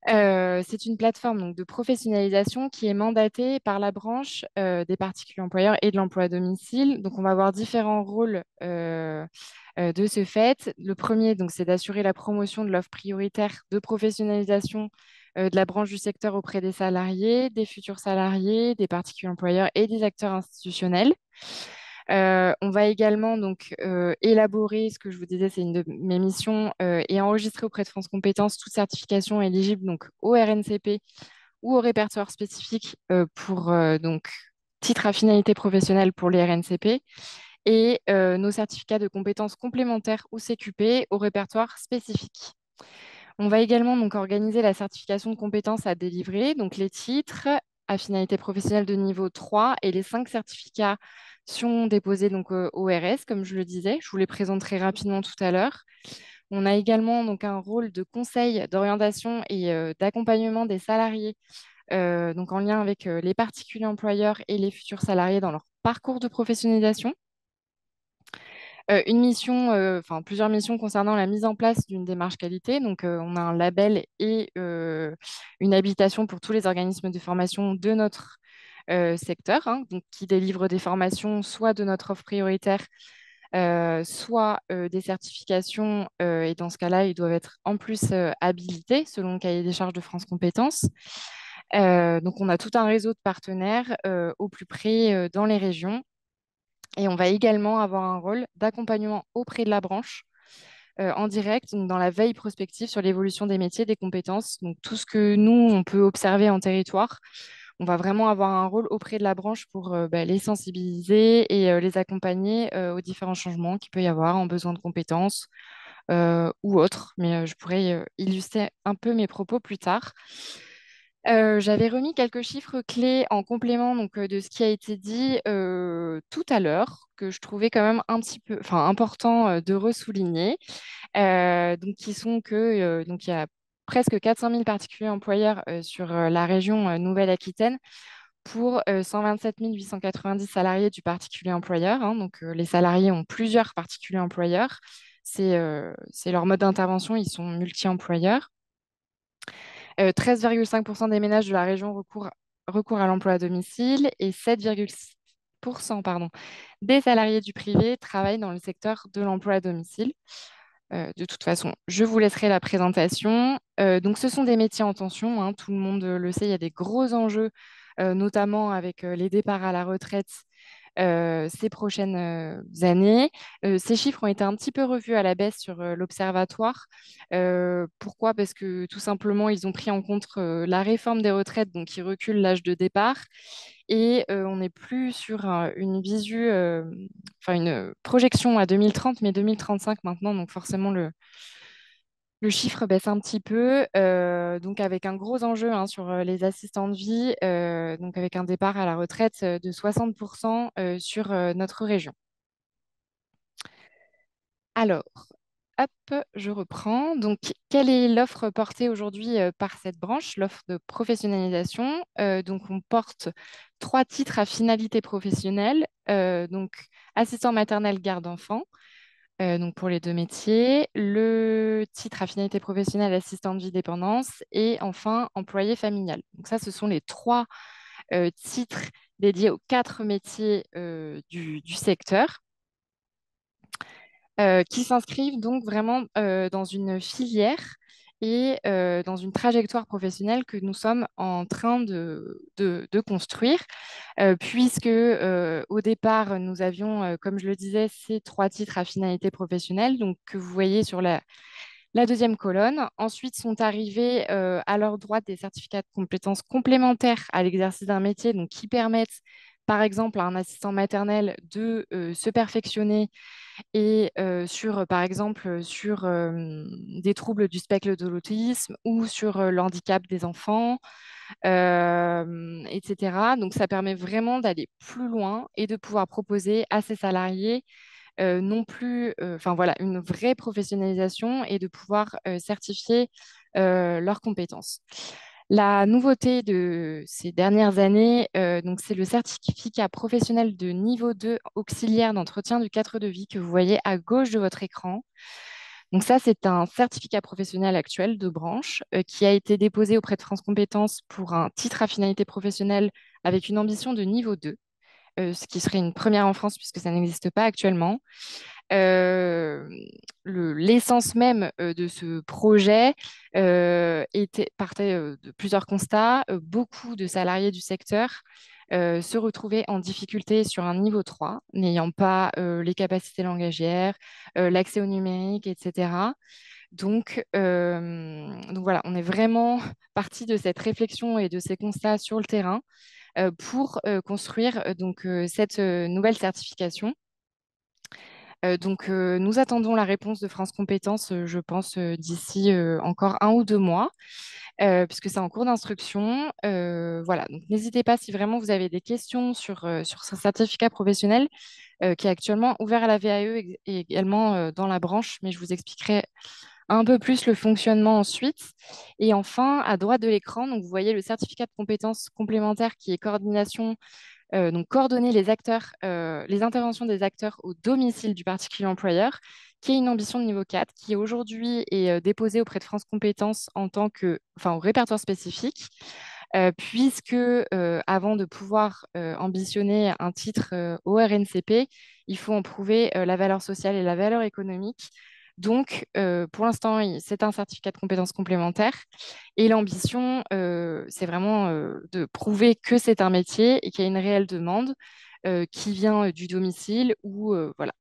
c'est une plateforme donc, de professionnalisation qui est mandatée par la branche des particuliers employeurs et de l'emploi à domicile. Donc, on va avoir différents rôles de ce fait. Le premier, donc, c'est d'assurer la promotion de l'offre prioritaire de professionnalisation de la branche du secteur auprès des salariés, des futurs salariés, des particuliers employeurs et des acteurs institutionnels. On va également donc élaborer, ce que je vous disais, c'est une de mes missions, et enregistrer auprès de France Compétences toute certification éligible donc au RNCP ou au répertoire spécifique pour donc titre à finalité professionnelle pour les RNCP et nos certificats de compétences complémentaires ou CQP au répertoire spécifique. On va également donc organiser la certification de compétences à délivrer, donc les titres à finalité professionnelle de niveau 3 et les 5 certifications déposées donc au RS, comme je le disais. Je vous les présenterai rapidement tout à l'heure. On a également donc un rôle de conseil, d'orientation et d'accompagnement des salariés, donc en lien avec les particuliers employeurs et les futurs salariés dans leur parcours de professionnalisation. Plusieurs missions concernant la mise en place d'une démarche qualité. Donc, on a un label et une habilitation pour tous les organismes de formation de notre secteur, hein, donc, qui délivrent des formations soit de notre offre prioritaire, soit des certifications. Et dans ce cas-là, ils doivent être en plus habilités selon le cahier des charges de France Compétences. Donc, on a tout un réseau de partenaires au plus près dans les régions. Et on va également avoir un rôle d'accompagnement auprès de la branche en direct, donc dans la veille prospective sur l'évolution des métiers, des compétences. Donc tout ce que nous, on peut observer en territoire, on va vraiment avoir un rôle auprès de la branche pour les sensibiliser et les accompagner aux différents changements qu'il peut y avoir en besoin de compétences ou autres. Mais je pourrais illustrer un peu mes propos plus tard. J'avais remis quelques chiffres clés en complément donc, de ce qui a été dit tout à l'heure, que je trouvais quand même un petit peu, important de ressouligner. Donc, qui sont que donc il y a presque 400 000 particuliers employeurs sur la région Nouvelle-Aquitaine pour 127 890 salariés du particulier employeur, hein. Donc, les salariés ont plusieurs particuliers employeurs. C'est leur mode d'intervention, ils sont multi-employeurs. 13,5% des ménages de la région recourent à l'emploi à domicile et 7,6% des salariés du privé travaillent dans le secteur de l'emploi à domicile. De toute façon, je vous laisserai la présentation. Donc, ce sont des métiers en tension, hein, tout le monde le sait, il y a des gros enjeux, notamment avec les départs à la retraite ces prochaines années. Ces chiffres ont été un petit peu revus à la baisse sur l'Observatoire. Pourquoi? Parce que tout simplement, ils ont pris en compte la réforme des retraites, donc qui recule l'âge de départ. Et on n'est plus sur une projection à 2030, mais 2035 maintenant. Donc forcément, le chiffre baisse un petit peu, donc avec un gros enjeu hein, sur les assistants de vie, donc avec un départ à la retraite de 60% sur notre région. Alors, hop, je reprends. Donc, quelle est l'offre portée aujourd'hui par cette branche, l'offre de professionnalisation? Donc, on porte 3 titres à finalité professionnelle donc assistant maternel garde enfant, donc pour les deux métiers, le titre à finalité professionnelle assistant de vie dépendance et enfin employé familial. Donc ça, ce sont les trois titres dédiés aux quatre métiers du secteur. Qui s'inscrivent donc vraiment dans une filière et dans une trajectoire professionnelle que nous sommes en train de construire, puisque au départ, nous avions, comme je le disais, ces trois titres à finalité professionnelle, donc que vous voyez sur la deuxième colonne. Ensuite sont arrivés à leur droite des certificats de compétences complémentaires à l'exercice d'un métier, donc qui permettent, par exemple, à un assistant maternel de se perfectionner et par exemple, sur des troubles du spectre de l'autisme ou sur le handicap des enfants, etc. Donc, ça permet vraiment d'aller plus loin et de pouvoir proposer à ses salariés non plus, enfin voilà, une vraie professionnalisation et de pouvoir certifier leurs compétences. La nouveauté de ces dernières années, donc c'est le certificat professionnel de niveau 2 auxiliaire d'entretien du cadre de vie que vous voyez à gauche de votre écran. Donc ça, c'est un certificat professionnel actuel de branche qui a été déposé auprès de France Compétences pour un titre à finalité professionnelle avec une ambition de niveau 2, ce qui serait une première en France puisque ça n'existe pas actuellement. L'essence même de ce projet partait de plusieurs constats. Beaucoup de salariés du secteur se retrouvaient en difficulté sur un niveau 3, n'ayant pas les capacités langagières, l'accès au numérique, etc. Donc voilà, on est vraiment parti de cette réflexion et de ces constats sur le terrain pour construire cette nouvelle certification. Nous attendons la réponse de France Compétences, je pense, d'ici encore 1 ou 2 mois, puisque c'est en cours d'instruction. Voilà, donc n'hésitez pas si vraiment vous avez des questions sur ce certificat professionnel qui est actuellement ouvert à la VAE et également dans la branche, mais je vous expliquerai un peu plus le fonctionnement ensuite. Et enfin, à droite de l'écran, donc vous voyez le certificat de compétences complémentaires qui est coordination donc coordonner les interventions des acteurs au domicile du particulier employeur, qui est une ambition de niveau 4, qui aujourd'hui est déposée auprès de France Compétences au répertoire spécifique, puisque avant de pouvoir ambitionner un titre au RNCP, il faut en prouver la valeur sociale et la valeur économique. Donc, pour l'instant, c'est un certificat de compétences complémentaires. Et l'ambition, c'est vraiment de prouver que c'est un métier et qu'il y a une réelle demande qui vient du domicile où voilà,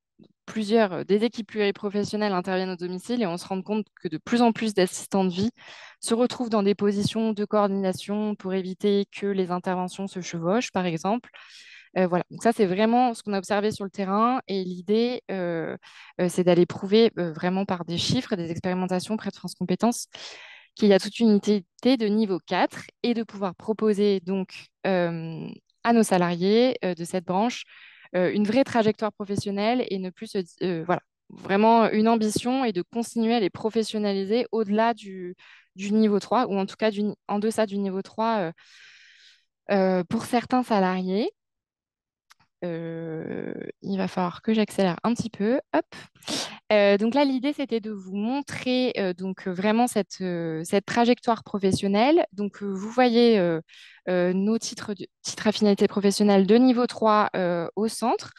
des équipes pluriprofessionnelles interviennent au domicile et on se rend compte que de plus en plus d'assistants de vie se retrouvent dans des positions de coordination pour éviter que les interventions se chevauchent, par exemple. Voilà, donc ça c'est vraiment ce qu'on a observé sur le terrain et l'idée c'est d'aller prouver vraiment par des chiffres, des expérimentations près de France Compétences qu'il y a toute une unité de niveau 4 et de pouvoir proposer donc à nos salariés de cette branche une vraie trajectoire professionnelle et ne plus voilà, vraiment une ambition et de continuer à les professionnaliser au-delà du niveau 3 ou en tout cas en deçà du niveau 3 pour certains salariés. Il va falloir que j'accélère un petit peu. Hop. Donc là, l'idée, c'était de vous montrer vraiment cette trajectoire professionnelle. Donc, vous voyez nos titres à finalité professionnelle de niveau 3 au centre.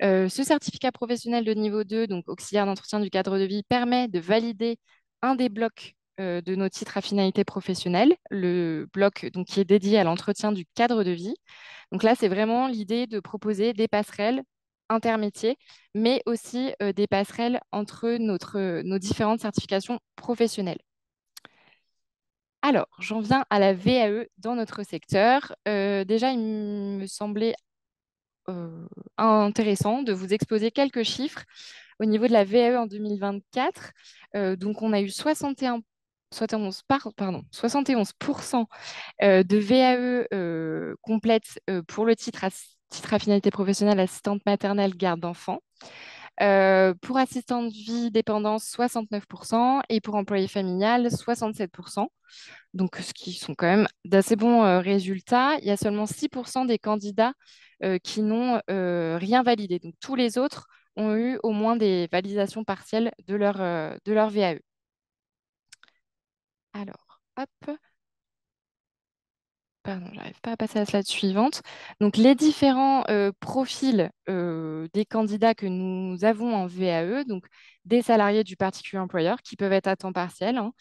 Ce certificat professionnel de niveau 2, donc auxiliaire d'entretien du cadre de vie, permet de valider un des blocs de nos titres à finalité professionnelle, le bloc donc, qui est dédié à l'entretien du cadre de vie. Donc là, c'est vraiment l'idée de proposer des passerelles intermétiers, mais aussi des passerelles entre nos différentes certifications professionnelles. Alors, j'en viens à la VAE dans notre secteur. Déjà, il me semblait intéressant de vous exposer quelques chiffres au niveau de la VAE en 2024. Donc, on a eu 71% de VAE complète pour le titre à finalité professionnelle assistante maternelle garde d'enfants. Pour assistant de vie dépendance, 69% et pour employé familial, 67%. Donc, ce qui sont quand même d'assez bons résultats. Il y a seulement 6% des candidats qui n'ont rien validé. Donc, tous les autres ont eu au moins des validations partielles de leur VAE. Alors, hop. Pardon, j'arrive pas à passer à la slide suivante. Donc, les différents profils des candidats que nous avons en VAE, donc des salariés du particulier employeur qui peuvent être à temps partiel, hein,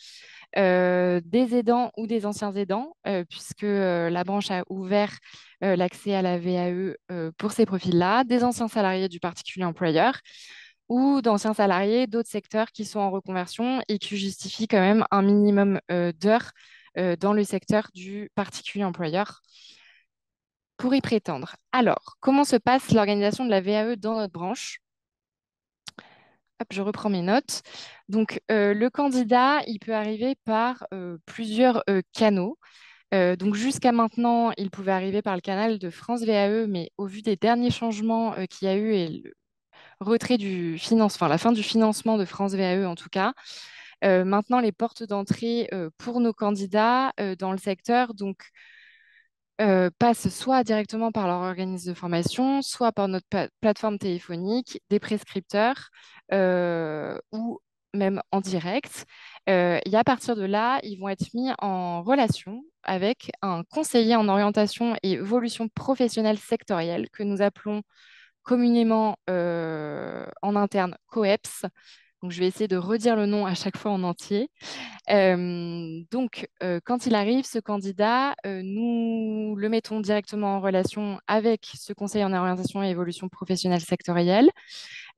des aidants ou des anciens aidants, puisque la branche a ouvert l'accès à la VAE pour ces profils-là, des anciens salariés du particulier employeur ou d'anciens salariés d'autres secteurs qui sont en reconversion et qui justifient quand même un minimum d'heures dans le secteur du particulier employeur pour y prétendre. Alors, comment se passe l'organisation de la VAE dans notre branche? Hop, je reprends mes notes. Donc, le candidat, il peut arriver par plusieurs canaux. Donc, jusqu'à maintenant, il pouvait arriver par le canal de France VAE, mais au vu des derniers changements qu'il y a eu et le retrait du financement, enfin, la fin du financement de France VAE en tout cas, maintenant, les portes d'entrée pour nos candidats dans le secteur passent soit directement par leur organisme de formation, soit par notre plateforme téléphonique, des prescripteurs ou même en direct. Et à partir de là, ils vont être mis en relation avec un conseiller en orientation et évolution professionnelle sectorielle que nous appelons communément en interne COEPS. Donc, je vais essayer de redire le nom à chaque fois en entier. Quand il arrive, ce candidat, nous le mettons directement en relation avec ce conseiller en orientation et évolution professionnelle sectorielle.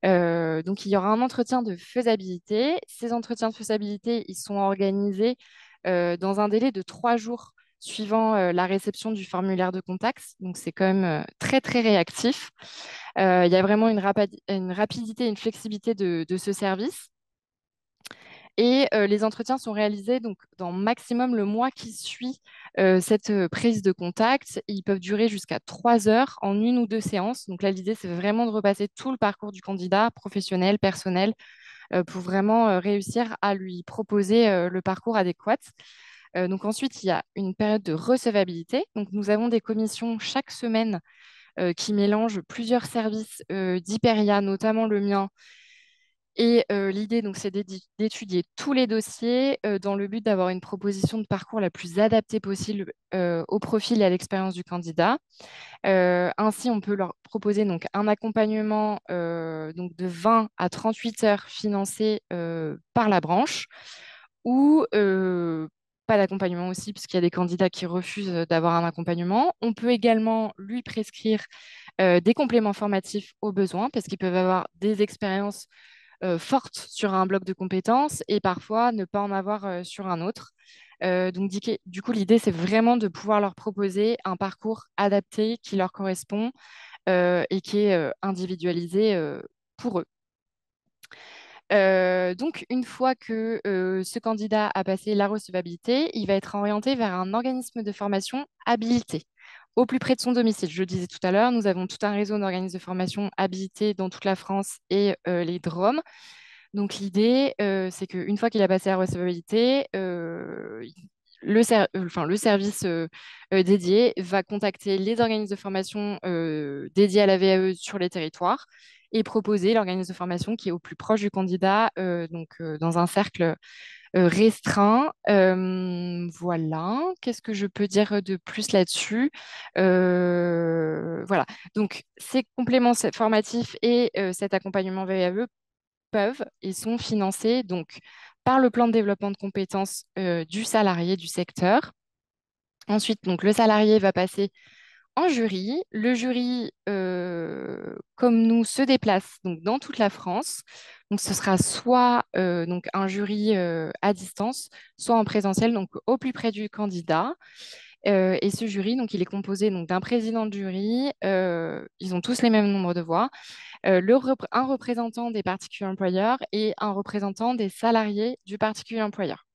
Donc, il y aura un entretien de faisabilité. Ces entretiens de faisabilité, ils sont organisés dans un délai de 3 jours suivant la réception du formulaire de contact. Donc, c'est quand même très, très réactif. Il y a vraiment une rapidité, une flexibilité de ce service. Et les entretiens sont réalisés donc, dans maximum le mois qui suit cette prise de contact. Ils peuvent durer jusqu'à 3 heures en 1 ou 2 séances. Donc là, l'idée, c'est vraiment de repasser tout le parcours du candidat, professionnel, personnel, pour vraiment réussir à lui proposer le parcours adéquat. Donc ensuite, il y a une période de recevabilité. Donc nous avons des commissions chaque semaine qui mélangent plusieurs services d'Hyperia, notamment le mien. Et l'idée, donc, c'est d'étudier tous les dossiers dans le but d'avoir une proposition de parcours la plus adaptée possible au profil et à l'expérience du candidat. Ainsi, on peut leur proposer donc, un accompagnement donc, de 20 à 38 heures financé par la branche ou pas d'accompagnement aussi, puisqu'il y a des candidats qui refusent d'avoir un accompagnement. On peut également lui prescrire des compléments formatifs aux besoins, parce qu'ils peuvent avoir des expériences fortes sur un bloc de compétences et parfois ne pas en avoir sur un autre. Donc, du coup, l'idée, c'est vraiment de pouvoir leur proposer un parcours adapté qui leur correspond et qui est individualisé pour eux. Donc, une fois que ce candidat a passé la recevabilité, il va être orienté vers un organisme de formation habilité au plus près de son domicile. Je le disais tout à l'heure, nous avons tout un réseau d'organismes de formation habilités dans toute la France et les DROM. Donc, l'idée, c'est qu'une fois qu'il a passé la recevabilité, le service dédié va contacter les organismes de formation dédiés à la VAE sur les territoires et proposer l'organisme de formation qui est au plus proche du candidat, dans un cercle restreint. Voilà. Qu'est-ce que je peux dire de plus là-dessus? Voilà. Donc, ces compléments formatifs et cet accompagnement VAE peuvent et sont financés donc, par le plan de développement de compétences du salarié du secteur. Ensuite, donc, le salarié va passer en jury. Le jury, comme nous, se déplace donc, dans toute la France. Donc, ce sera soit donc, un jury à distance, soit en présentiel, donc au plus près du candidat. Et ce jury, donc, il est composé donc, d'un président de jury. Ils ont tous les mêmes nombres de voix. Un représentant des particuliers employeurs et un représentant des salariés du particulier employeur.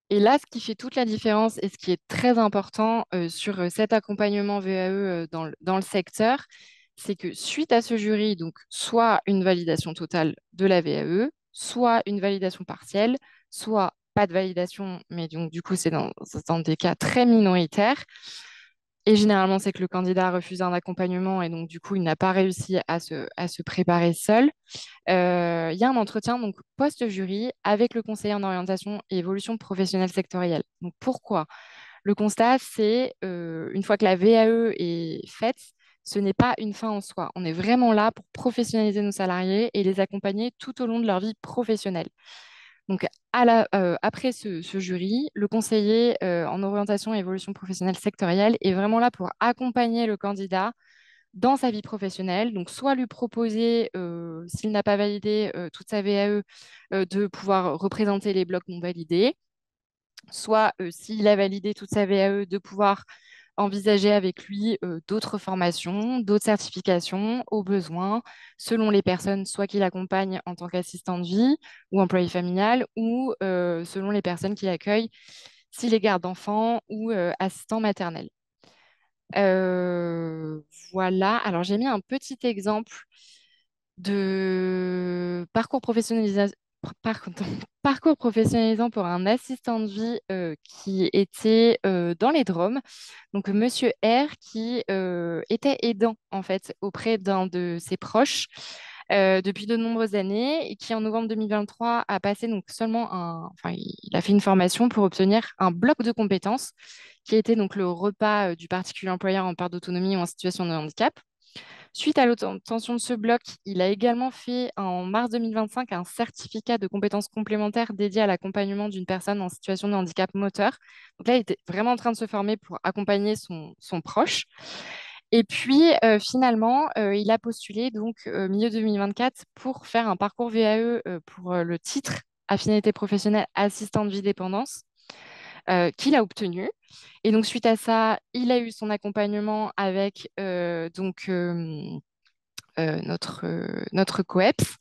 Et là, ce qui fait toute la différence et ce qui est très important sur cet accompagnement VAE dans le secteur, c'est que suite à ce jury, donc soit une validation totale de la VAE, soit une validation partielle, soit pas de validation, mais donc du coup c'est dans des cas très minoritaires. Et généralement, c'est que le candidat a refusé un accompagnement et donc du coup, il n'a pas réussi à se préparer seul. Il y a un entretien donc post-jury avec le conseiller en orientation et évolution professionnelle sectorielle. Donc pourquoi? Le constat, c'est une fois que la VAE est faite, ce n'est pas une fin en soi. On est vraiment là pour professionnaliser nos salariés et les accompagner tout au long de leur vie professionnelle. Donc, après ce jury, le conseiller en orientation et évolution professionnelle sectorielle est vraiment là pour accompagner le candidat dans sa vie professionnelle. Donc, soit lui proposer, s'il n'a pas validé toute sa VAE, de pouvoir représenter les blocs non validés, soit s'il a validé toute sa VAE, de pouvoir envisager avec lui d'autres formations, d'autres certifications au besoin, selon les personnes, soit qu'il accompagne en tant qu'assistant de vie ou employé familial, ou selon les personnes qu'il accueille, s'il est garde d'enfants ou assistant maternel. Euh, voilà, alors j'ai mis un petit exemple de parcours professionnalisant pour un assistant de vie qui était dans les Dromes. Donc, Monsieur R, qui était aidant en fait auprès d'un de ses proches depuis de nombreuses années et qui en novembre 2023 a passé donc enfin, il a fait une formation pour obtenir un bloc de compétences qui était donc le repas du particulier employeur en perte d'autonomie ou en situation de handicap. Suite à l'obtention de ce bloc, il a également fait en mars 2025 un certificat de compétences complémentaires dédié à l'accompagnement d'une personne en situation de handicap moteur. Donc là, il était vraiment en train de se former pour accompagner son proche. Et puis finalement, il a postulé donc milieu 2024 pour faire un parcours VAE pour le titre affinité professionnelle assistant de vie dépendance qu'il a obtenu. Et donc, suite à ça, il a eu son accompagnement avec notre COEPS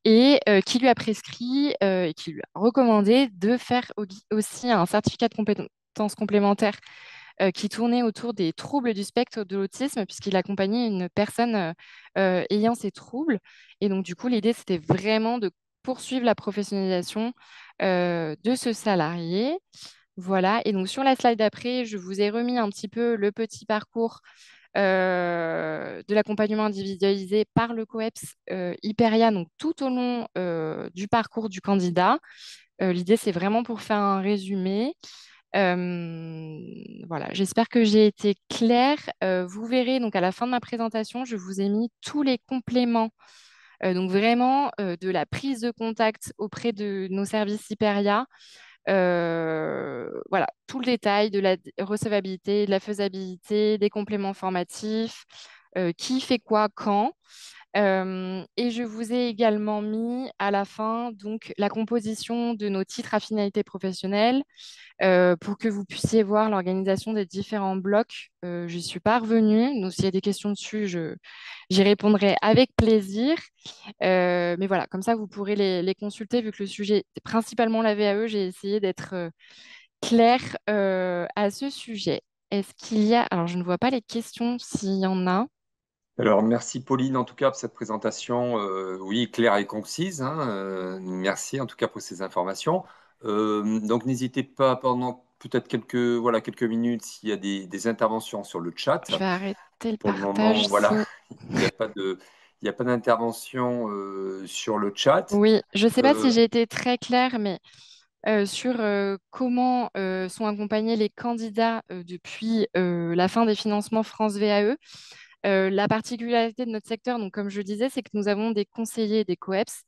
et qui lui a prescrit et qui lui a recommandé de faire aussi un certificat de compétences complémentaires qui tournait autour des troubles du spectre de l'autisme, puisqu'il accompagnait une personne ayant ces troubles. Et donc, du coup, l'idée, c'était vraiment de poursuivre la professionnalisation de ce salarié. Voilà, et donc sur la slide d'après, je vous ai remis un petit peu le petit parcours de l'accompagnement individualisé par le COEPS Hyperia, donc tout au long du parcours du candidat. L'idée, c'est vraiment pour faire un résumé. Voilà, j'espère que j'ai été claire. Vous verrez, donc à la fin de ma présentation, je vous ai mis tous les compléments. Donc vraiment, de la prise de contact auprès de nos services Hyperia, voilà, tout le détail de la recevabilité, de la faisabilité, des compléments formatifs, qui fait quoi, quand. Et je vous ai également mis à la fin donc la composition de nos titres à finalité professionnelle pour que vous puissiez voir l'organisation des différents blocs. Je suis pas revenue, donc s'il y a des questions dessus, j'y répondrai avec plaisir. Mais voilà, comme ça, vous pourrez les consulter vu que le sujet est principalement la VAE. J'ai essayé d'être claire à ce sujet. Est-ce qu'il y a... Alors, je ne vois pas les questions s'il y en a. Alors, merci Pauline, en tout cas, pour cette présentation, oui, claire et concise, hein, merci en tout cas pour ces informations. Donc, n'hésitez pas pendant peut-être voilà, quelques minutes s'il y a des interventions sur le chat. Je vais arrêter le Pour le moment, partage. voilà, il n'y a pas il n'y a pas d'intervention sur le chat. Oui, je ne sais pas si Euh, j'ai été très claire, mais sur comment sont accompagnés les candidats depuis la fin des financements France VAE. La particularité de notre secteur, donc comme je le disais, c'est que nous avons des conseillers des COEPS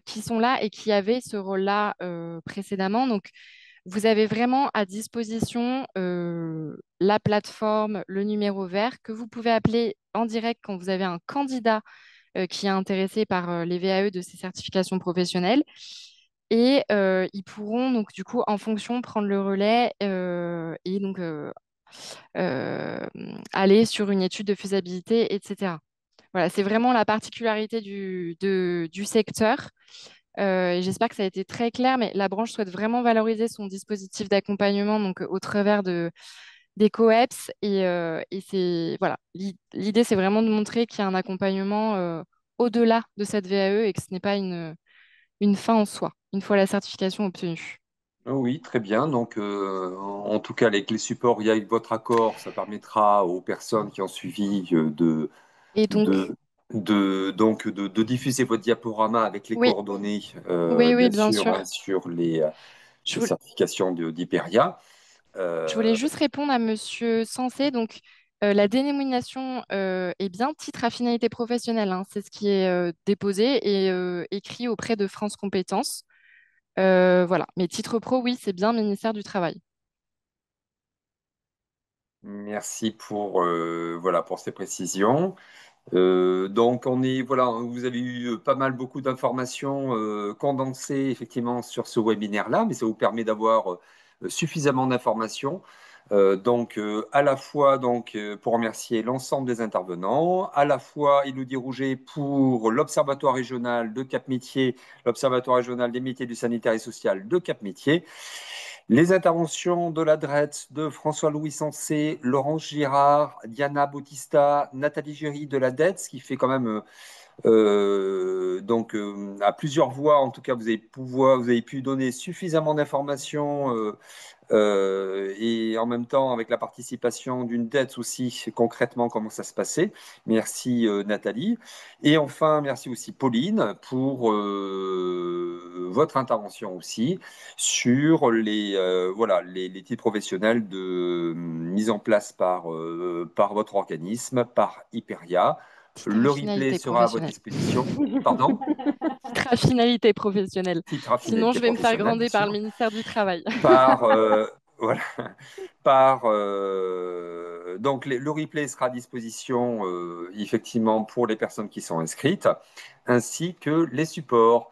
qui sont là et qui avaient ce rôle-là précédemment. Donc, vous avez vraiment à disposition la plateforme, le numéro vert que vous pouvez appeler en direct quand vous avez un candidat qui est intéressé par les VAE de ces certifications professionnelles. Et ils pourront donc du coup en fonction prendre le relais et donc euh, aller sur une étude de faisabilité, etc. Voilà, c'est vraiment la particularité du secteur. Et j'espère que ça a été très clair, mais la branche souhaite vraiment valoriser son dispositif d'accompagnement donc, au travers des COEPS. Et c'est, voilà, l'idée, c'est vraiment de montrer qu'il y a un accompagnement au-delà de cette VAE et que ce n'est pas une fin en soi, une fois la certification obtenue. Oui, très bien. Donc, en tout cas, avec les supports, il y a eu votre accord, ça permettra aux personnes qui ont suivi Et donc, de, de diffuser votre diaporama avec les oui, coordonnées, oui, bien bien sûr, sûr. hein, sur Je les voulais, certifications d'Hyperia. je voulais Euh, juste répondre à Monsieur Sensé. Donc, la dénomination est bien titre à finalité professionnelle, hein. C'est ce qui est déposé et écrit auprès de France Compétences. Voilà. Mais titre pro, oui, c'est bien ministère du Travail. Merci pour, voilà, pour ces précisions. Donc, voilà, vous avez eu pas mal, beaucoup d'informations condensées effectivement sur ce webinaire-là, mais ça vous permet d'avoir suffisamment d'informations. À la fois pour remercier l'ensemble des intervenants, à la fois Élodie Rouget pour l'Observatoire régional de Cap-Métier, l'Observatoire régional des métiers du sanitaire et social de Cap-Métier, les interventions de la DRETS de François-Louis Sensé, Laurence Girard, Diana Bautista, Nathalie Géry de la DETS, qui fait quand même à plusieurs voix, en tout cas, vous avez pu donner suffisamment d'informations et en même temps avec la participation d'une dette aussi concrètement comment ça se passait. Merci Nathalie. Et enfin, merci aussi Pauline pour votre intervention aussi sur les titres professionnels mise en place par votre organisme, par Hyperia. Titre à Le replay finalité sera à votre professionnelle. disposition. Pardon? Titre à finalité professionnelle. Titre à Sinon, finalité je vais me faire professionnelle, bien grander par le sûr. ministère du Travail. Par voilà, le replay sera à disposition effectivement pour les personnes qui sont inscrites, ainsi que les supports.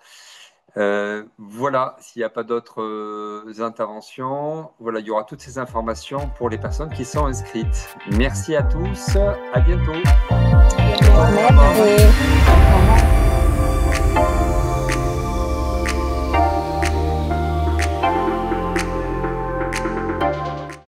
Voilà, s'il n'y a pas d'autres interventions, voilà, il y aura toutes ces informations pour les personnes qui sont inscrites. Merci à tous, à bientôt. Merci.